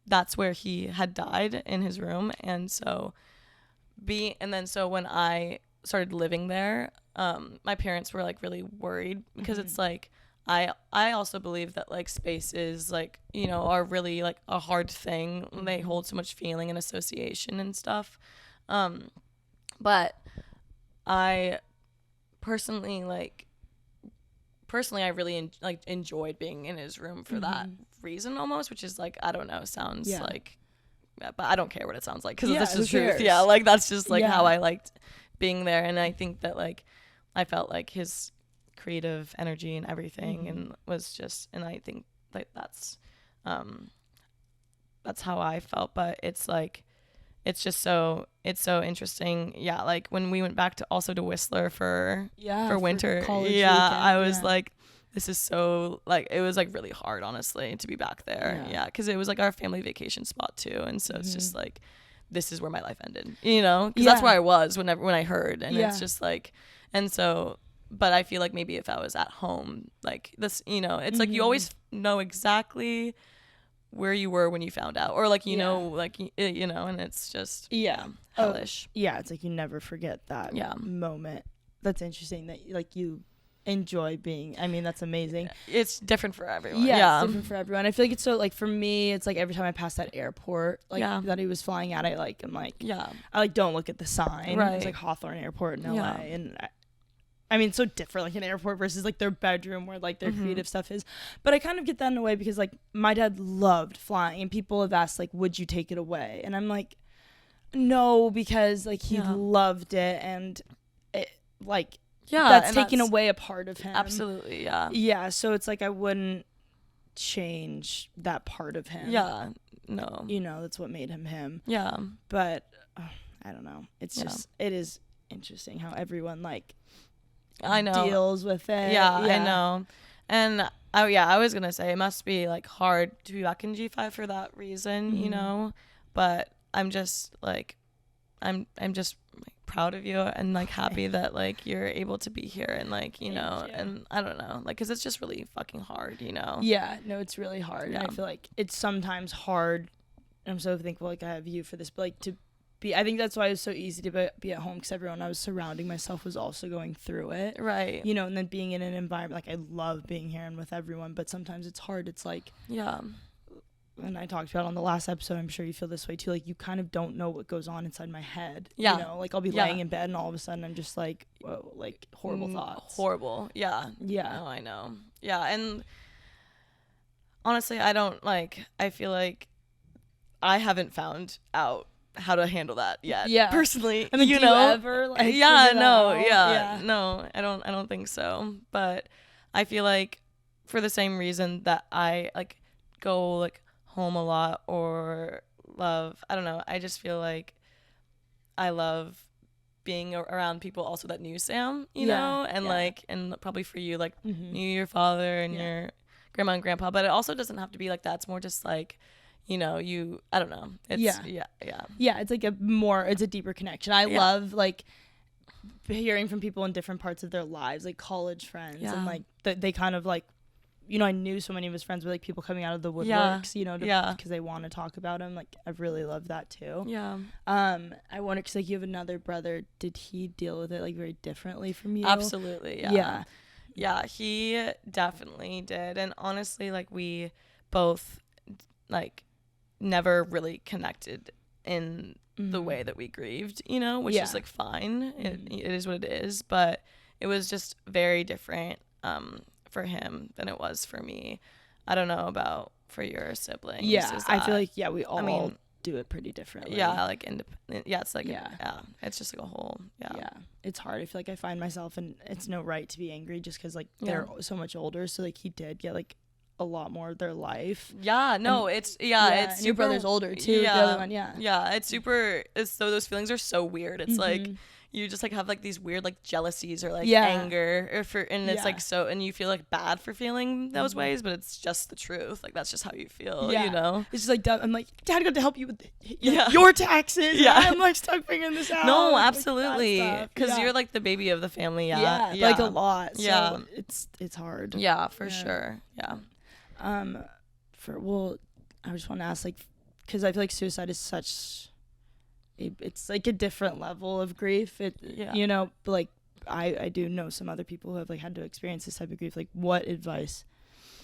that's where he had died, in his room. And so when I started living there, my parents were like really worried because it's like I also believe that like spaces like, are really like a hard thing. They hold so much feeling and association and stuff. But I personally I really enjoyed being in his room for that reason almost, which is like, I don't know, sounds like, but I don't care what it sounds like because this is truth. Yeah, like that's just like how I liked being there. And I think that like I felt like his creative energy and everything and was just, and I think like that's how I felt. But it's like it's so interesting. Yeah, like when we went back to Whistler for winter, weekend, I was like, this is so like, it was like really hard, honestly, to be back there. Yeah, because it was like our family vacation spot too, and so it's just like, this is where my life ended, because that's where I was when I heard, and it's just like, and so, but I feel like maybe if I was at home, like this, it's like you always know exactly where you were when you found out, or like and it's just hellish. It's like you never forget that moment. That's interesting that like you enjoy being, I mean, that's amazing. It's different for everyone. It's different for everyone. I feel like it's so like, for me, it's like every time I pass that airport like that he was flying at, I don't look at the sign. It's like Hawthorne Airport in LA, and I mean, it's so different, like an airport versus like their bedroom where like their creative stuff is. But I kind of get that in a way because like my dad loved flying, and people have asked like, would you take it away? And I'm like, no, because like he loved it, and it like, that's taking away a part of him. Absolutely. Yeah, so it's like I wouldn't change that part of him. No, that's what made him him. But I don't know, it's just, it is interesting how everyone like I know deals with it. I know. And I was gonna say it must be like hard to be back in G5 for that reason, but I'm just like I'm just like, proud of you and like happy that like you're able to be here, and like and I don't know, like, because it's just really fucking hard. No, it's really hard. And I feel like it's sometimes hard, and I'm so thankful like I have you for this, but like to be, I think that's why it was so easy to be at home, because everyone I was surrounding myself was also going through it, right? And then being in an environment, like I love being here and with everyone, but sometimes it's hard. It's like, and I talked about on the last episode, I'm sure you feel this way too, like you kind of don't know what goes on inside my head. Like I'll be laying in bed and all of a sudden I'm just like, whoa, like horrible thoughts. No, I know. And honestly, I feel like I haven't found out how to handle that yet. Personally, I mean, do you ever like no, I don't think so. But I feel like for the same reason that I like go like home a lot or love, I don't know, I just feel like I love being around people also that knew Sam, and like, and probably for you, like knew your father and your grandma and grandpa, but it also doesn't have to be like that. It's more just like, I don't know. It's, it's like it's a deeper connection. I love like hearing from people in different parts of their lives, like college friends, and like they kind of like, I knew so many of his friends were like people coming out of the woodworks, because they want to talk about him. Like I've really loved that too. I wonder, because like you have another brother, did he deal with it like very differently from you? Absolutely. Yeah, he definitely did. And honestly, like we both like never really connected in the way that we grieved, which is like fine. It is what it is, but it was just very different for him than it was for me. I don't know about for your siblings. I feel like we all do it pretty differently. Yeah, like independent. Yeah, it's like Yeah. It's just like a whole It's hard. I feel like I find myself, and it's no right to be angry just because like they're so much older. So like he did get like a lot more of their life. Yeah, no, and, it's and super, your brother's older too. Yeah, the other one, yeah, it's super. It's so those feelings are so weird. It's like you just like have like these weird like jealousies or like anger and it's like so, and you feel like bad for feeling those ways, but it's just the truth. Like that's just how you feel. You know, it's just like I'm like, Dad got to help you with your taxes. Yeah, I'm like stuck figuring this out. No, absolutely, because like, you're like the baby of the family. Like a lot. So yeah, it's hard. Yeah, for sure. Yeah. I just want to ask, like, because I feel like suicide is such it's like a different level of grief. You know, but like I do know some other people who have like had to experience this type of grief. Like, what advice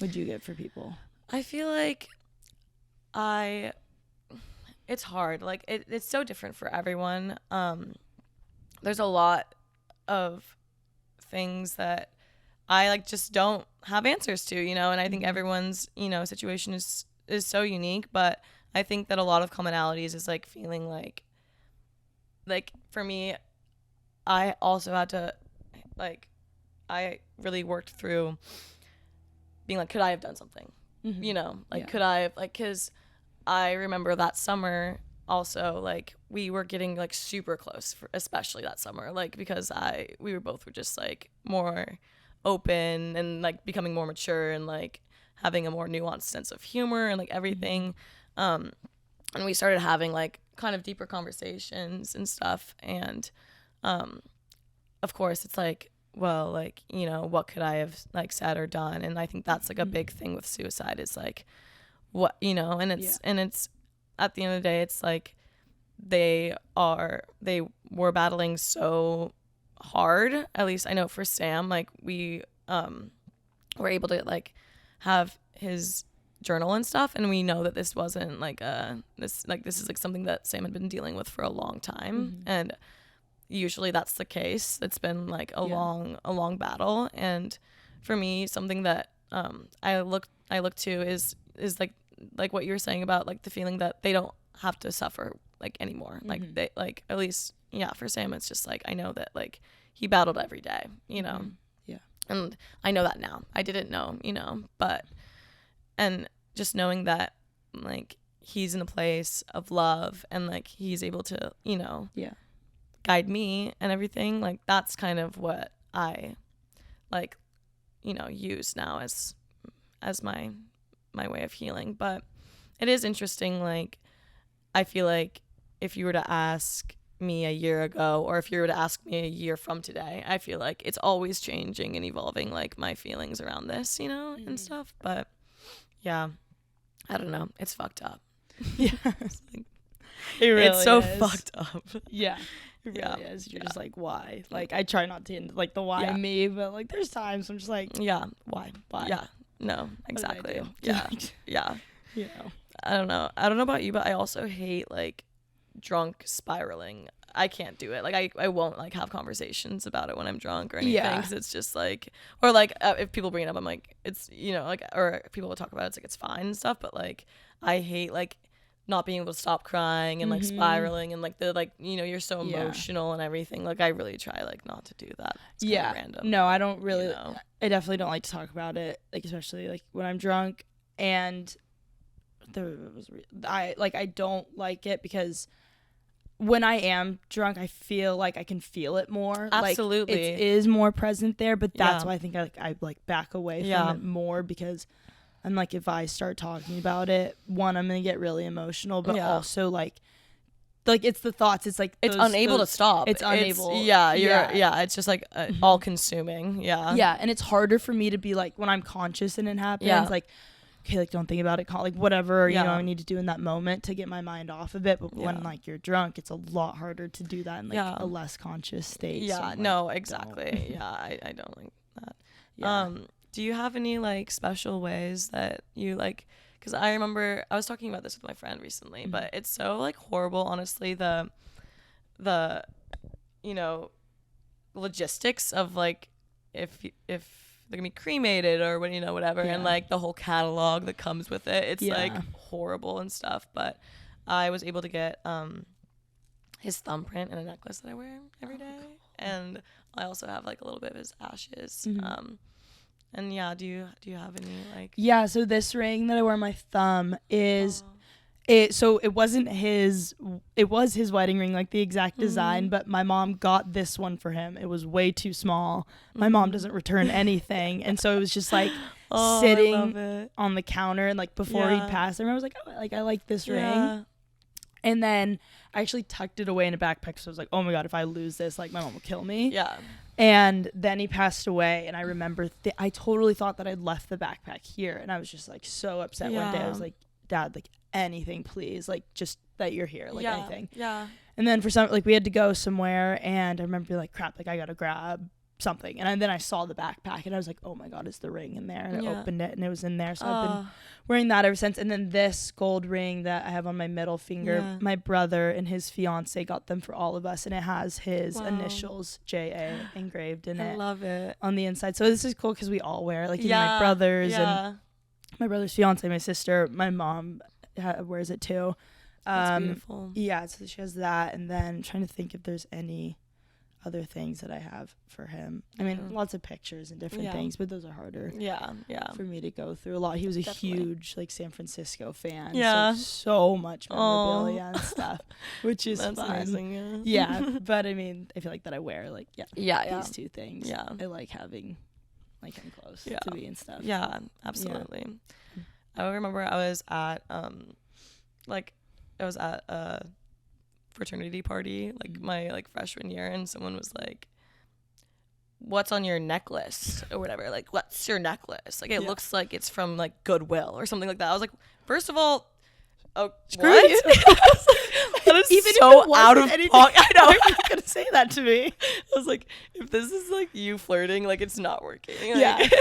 would you give for people? I feel like it's hard. Like it's so different for everyone. There's a lot of things that I like just don't have answers to, you know, and I think everyone's, you know, situation is so unique, but I think that a lot of commonalities is like feeling like for me, I also had to like, I really worked through being like, could I have done something? You know, like, could I have, like, cause I remember that summer also, like, we were getting like super close, especially that summer, like, because we were just like more open and like becoming more mature and like having a more nuanced sense of humor and like everything. And we started having like kind of deeper conversations and stuff. And of course it's like, well, like, you know, what could I have like said or done? And I think that's like a big thing with suicide is like what, you know, and it's at the end of the day, it's like they were battling so hard. At least I know for Sam, like we were able to like have his journal and stuff, and we know that this wasn't like this is like something that Sam had been dealing with for a long time, and usually that's the case. It's been like a long battle, and for me, something that I look to is like what you were saying about like the feeling that they don't have to suffer like anymore. Like they like, at least for Sam, it's just like I know that like he battled every day, you know. And I know that now. I didn't know, you know, and just knowing that like he's in a place of love and like he's able to, you know, guide me and everything, like that's kind of what I like, you know, use now as my way of healing. But it is interesting, like I feel like if you were to ask me a year ago, or if you were to ask me a year from today, I feel like it's always changing and evolving, like my feelings around this, you know, and stuff. But yeah, I don't know, it's fucked up. It's like, it really it's so is. Fucked up. It really is. You're just like, why? Like I try not to end like the why me, but like there's times I'm just like, why no, exactly. You know, I don't know about you, but I also hate like drunk spiraling. I can't do it. Like I won't like have conversations about it when I'm drunk or anything, because it's just like, or like if people bring it up, I'm like, it's, you know, like, or people will talk about it, it's like it's fine and stuff, but like I hate like not being able to stop crying and like spiraling and like the like, you know, you're so emotional and everything. Like I really try like not to do that. It's kind of random. No, I don't really, you know? I definitely don't like to talk about it, like especially like when I'm drunk. And I don't like it because when I am drunk, I feel like I can feel it more. Absolutely. Like, it is more present there, but that's why I think I back away from it more, because I'm like, if I start talking about it, one, I'm gonna get really emotional, but also like it's the thoughts. It's like it's unable to stop. It's unable. It's just like all consuming. Yeah, and it's harder for me to be like when I'm conscious and it happens. Like, okay, like don't think about it, like whatever you know I need to do in that moment to get my mind off of it. But when like you're drunk, it's a lot harder to do that in like a less conscious state. Yeah, so like, no, exactly. I don't like that. Do you have any like special ways that you like, because I remember I was talking about this with my friend recently, but it's so like horrible, honestly, the you know, logistics of like if they're gonna be cremated or what, you know, whatever, and like the whole catalog that comes with it, it's like horrible and stuff. But I was able to get his thumbprint in a necklace that I wear every day. Cool. And I also have like a little bit of his ashes. Mm-hmm. And yeah, do you have any like? Yeah, so this ring that I wear on my thumb is so it wasn't his, it was his wedding ring, like the exact design, but my mom got this one for him. It was way too small. My mom doesn't return anything, and so it was just like sitting on the counter, and like before he passed, I remember I was like, oh, like I like this ring. And then I actually tucked it away in a backpack, so I was like, oh my god, if I lose this, like my mom will kill me. Yeah. And then he passed away, and I remember I totally thought that I'd left the backpack here, and I was just like so upset one day. I was like, Dad, like anything please, like just that you're here, like anything. Yeah. And then for some, like we had to go somewhere, and I remember being like, crap, like I gotta grab something. And then I saw the backpack, and I was like, oh my god, is the ring in there? And I opened it, and it was in there. So I've been wearing that ever since. And then this gold ring that I have on my middle finger, my brother and his fiance got them for all of us, and it has his initials JA engraved in it. I love it on the inside. So this is cool because we all wear it, like even my brothers and my brother's fiance, my sister, my mom wears it too. That's beautiful. Yeah, so she has that. And then I'm trying to think if there's any other things that I have for him. I mean, lots of pictures and different things, but those are harder for me to go through a lot. He was a huge like San Francisco fan, so much memorabilia and stuff, which is that's fun. Amazing. Yeah, but I mean, I feel like that I wear like these two things. Yeah, I like having like him close to me and stuff. Yeah, absolutely. I remember I was at a fraternity party like my like freshman year, and someone was like, what's on your necklace or whatever, like what's your necklace, like it looks like it's from like Goodwill or something like that. I was like, first of all, oh, what? That is even so out of pocket. I know. You're not gonna say that to me. I was like, if this is like you flirting, like it's not working. Like,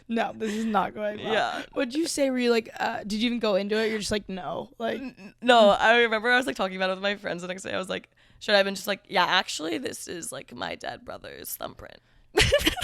no, this is not going well. Yeah. What'd you say? Were you like, did you even go into it? You're just like, no, like, no. I remember I was like talking about it with my friends the next day. I was like, should I have been just like, yeah, actually, this is like my dead brother's thumbprint.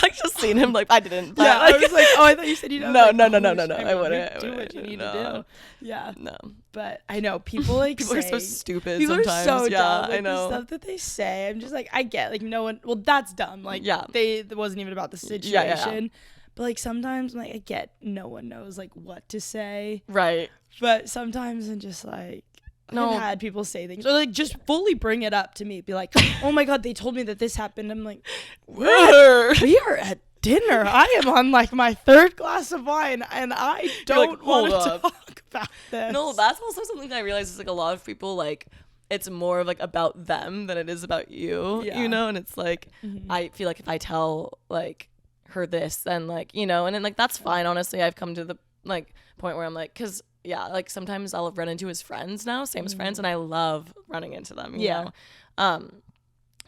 Like just seen him, like I didn't. But, I was like, oh, I thought you said you know. No, like, no. I wouldn't do what you need to do. Yeah. No. But I know people like people are so stupid. People sometimes. are so dumb. Like, I know the stuff that they say. I'm just like, I get like no one. Well, that's dumb. Like it wasn't even about the situation. Yeah. But like sometimes like I get no one knows like what to say. Right. But sometimes I'm just like. I've had people say things or like just fully bring it up to me, be like, oh my god, they told me that this happened. I'm like, we are at dinner. I am on like my third glass of wine, and I don't want to talk about this. No, that's also something that I realize is like a lot of people like it's more of like about them than it is about you, you know. And it's like I feel like if I tell like her this, then like, you know, and then like that's fine. Honestly, I've come to the like point where I'm like, because like sometimes I'll run into his friends now, Sam's friends, and I love running into them, you know?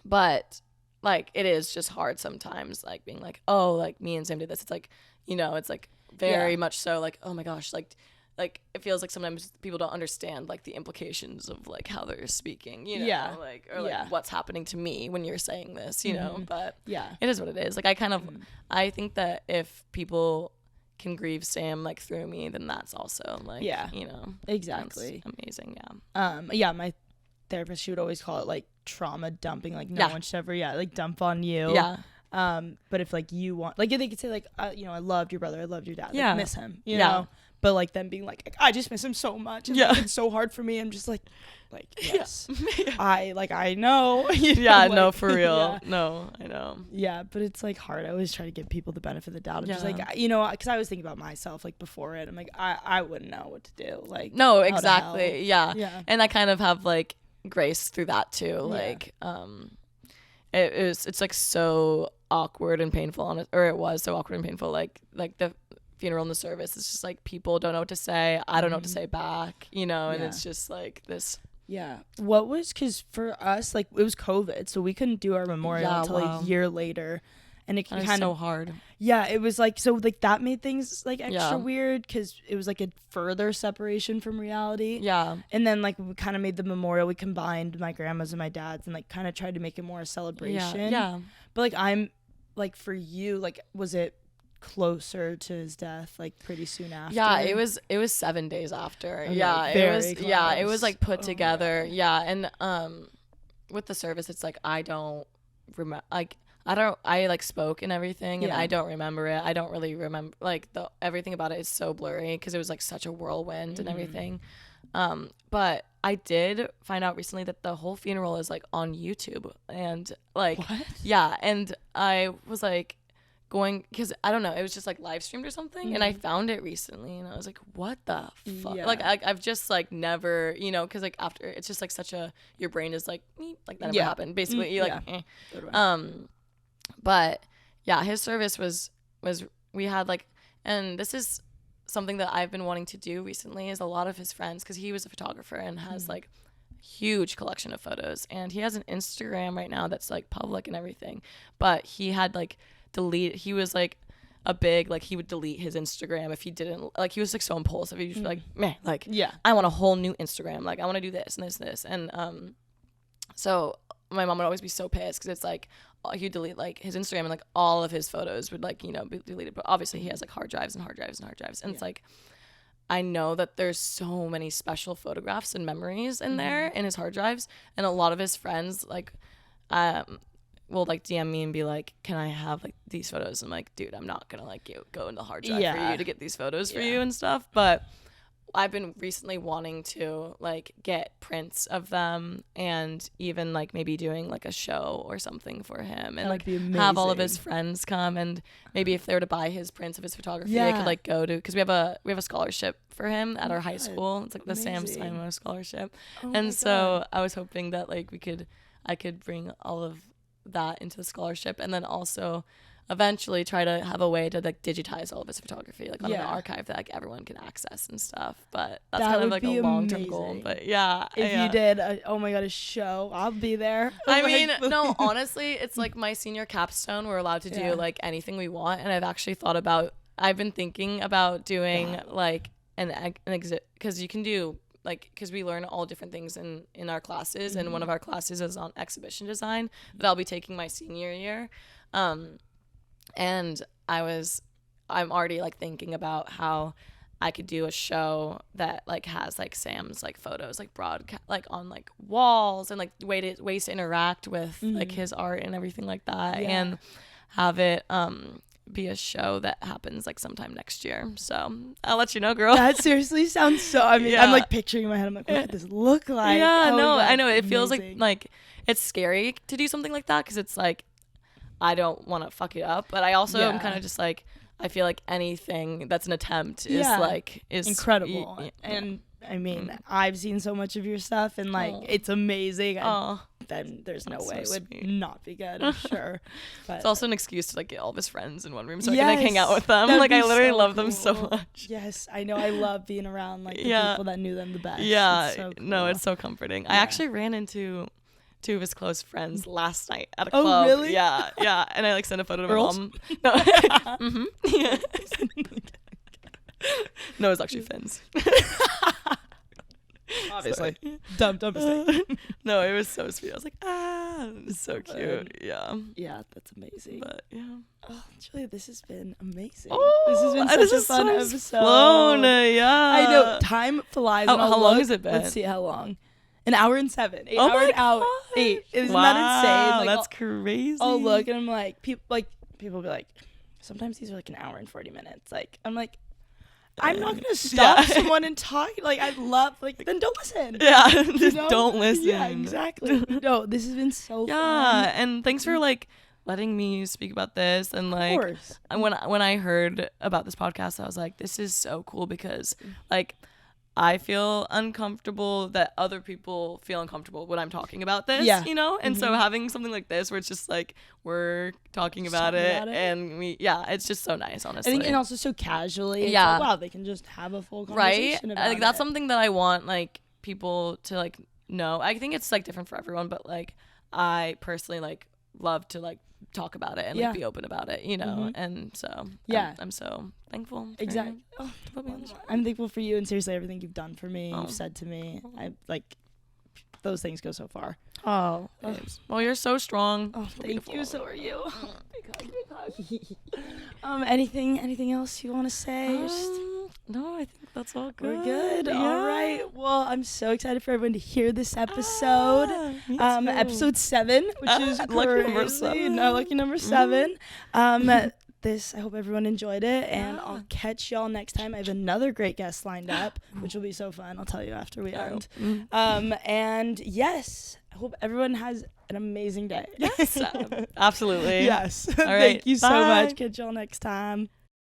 But like it is just hard sometimes, like being like, oh, like me and Sam did this. It's like, you know, it's like very much so like, oh my gosh, like it feels like sometimes people don't understand like the implications of like how they're speaking, you know, like or like what's happening to me when you're saying this, you know. But it is what it is. Like I kind of I think that if people can grieve Sam like through me, then that's also like you know, exactly amazing. My therapist, she would always call it like trauma dumping, like no one should ever like dump on you. But if like you want, like they could say like you know, I loved your brother, I loved your dad, like, miss him, you know. But like them being like I just miss him so much, and like, it's so hard for me. I'm just like yes, I know. You know, like, no, for real. No, I know. Yeah, but it's like hard. I always try to give people the benefit of the doubt. I'm just like, you know, because I was thinking about myself like before it. I'm like I wouldn't know what to do. Like no, exactly. Yeah. And I kind of have like grace through that too. Like it's like so awkward and painful or it was so awkward and painful. Like the funeral and the service, it's just like people don't know what to say. I don't know what to say back, you know. And it's just like this. What was, because for us, like it was COVID, so we couldn't do our memorial until a year later, and it kind of so hard. It was like, so like that made things like extra weird because it was like a further separation from reality. And then like we kind of made the memorial, we combined my grandma's and my dad's and like kind of tried to make it more a celebration. But like I'm like, for you, like was it closer to his death, like pretty soon after? Yeah, it was 7 days after. Okay, Yeah, very it was like put close. together. Yeah, and with the service, it's like I don't remember. Like I like spoke and everything, and I don't remember it. I don't really remember like everything about it is so blurry because it was like such a whirlwind and everything. But I did find out recently that the whole funeral is like on YouTube, and like What? yeah, and I was like going because I don't know, it was just like live streamed or something, and I found it recently, and I was like, what the fuck? Yeah. Like I've just like never, because like after it's just like such a your brain is like like that never happened basically. You like but yeah, his service was we had like, and this is something that I've been wanting to do recently is a lot of his friends, because he was a photographer and has like huge collection of photos, and he has an Instagram right now that's like public and everything, but he had like he was like a big like he would delete his Instagram if he didn't like, he was like so impulsive. He was like, man, like I want a whole new Instagram, like I want to do this and this, and so my mom would always be so pissed because it's like he'd delete like his Instagram and like all of his photos would like be deleted, but obviously he has like hard drives and hard drives and hard drives, and it's like I know that there's so many special photographs and memories in there in his hard drives, and a lot of his friends like will like DM me and be like, can I have like these photos? I'm like, dude, I'm not gonna like go in the hard drive for you to get these photos for you and stuff, but I've been recently wanting to like get prints of them, and even like maybe doing like a show or something for him, and like have all of his friends come, and maybe if they were to buy his prints of his photography, I could like go to, because we have a scholarship for him at our high school. It's like the Sam Saimo scholarship, and so I was hoping that like I could bring all of that into the scholarship, and then also eventually try to have a way to like digitize all of his photography like on an archive that like everyone can access and stuff, but that's kind of like a long-term goal. But if you did oh my god, a show, I'll be there. I mean, no, honestly, it's like my senior capstone, we're allowed to do like anything we want, and I've been thinking about doing like an exhibit, because you can do like, because we learn all different things in our classes, and one of our classes is on exhibition design that I'll be taking my senior year. And I'm already like thinking about how I could do a show that like has like Sam's like photos like broadcast like on like walls, and like ways to interact with like his art and everything like that, and have it be a show that happens like sometime next year. So I'll let you know, girl. That seriously sounds so, I mean, I'm like picturing in my head, I'm like, what could this look like? I know it feels like it's scary to do something like that, because it's like I don't want to fuck it up, but I also am kind of just like, I feel like anything that's an attempt is incredible. And I mean, I've seen so much of your stuff, and like it's amazing. Then there's no way it would not be good, I'm sure. But it's also an excuse to like get all of his friends in one room so I can like hang out with them. Like I literally love them so much. Yes, I know. I love being around like the people that knew them the best. Yeah, it's so cool. No, it's so comforting. I actually ran into two of his close friends last night at a club. Oh, really? Yeah. And I like sent a photo to Girls? my mom. No. Yeah. No, it's actually Finn's. Obviously. Dumb mistake. No, it was so sweet. I was like, it's so cute. Yeah. Yeah, that's amazing. But yeah. Oh, Julia, this has been amazing. Oh, this has been such a fun episode. Yeah. I know. Time flies. How long has it been? Let's see how long. An hour and 7. 8 Oh hour my and hour. gosh. 8. Isn't that insane? Like, that's crazy. I'll look and I'm like, people be like, sometimes these are like an hour and 40 minutes. Like, I'm like, I'm not gonna stop someone and talk. Like, I love, like, then don't listen. Yeah, just don't listen. Yeah, exactly. No, this has been so fun. Yeah, and thanks for like letting me speak about this. And like, of course. when I heard about this podcast, I was like, this is so cool, because like I feel uncomfortable that other people feel uncomfortable when I'm talking about this, and so having something like this where it's just like we're talking about it, and it's just so nice, honestly. I think, and also so casually. It's like, wow, they can just have a full conversation about like that's something that I want like people to like know. I think it's like different for everyone, but like I personally like love to like talk about it and like be open about it, and so I'm so thankful. Exactly. I'm thankful for you, and seriously everything you've done for me, you've said to me. I like those things go so far. Oh, well, you're so strong. Oh, So thank beautiful. you. So are you. Big hug. Anything else you want to say? No, I think that's all good. We're good. Yeah. All right. Well, I'm so excited for everyone to hear this episode. Me too. Episode 7, which is lucky number crazy. 7. No, lucky number 7. I hope everyone enjoyed it, and I'll catch y'all next time. I have another great guest lined up, which will be so fun. I'll tell you after we end. And yes, I hope everyone has an amazing day. Yes, absolutely. Yes. All right. Thank you so Bye. much. Catch y'all next time.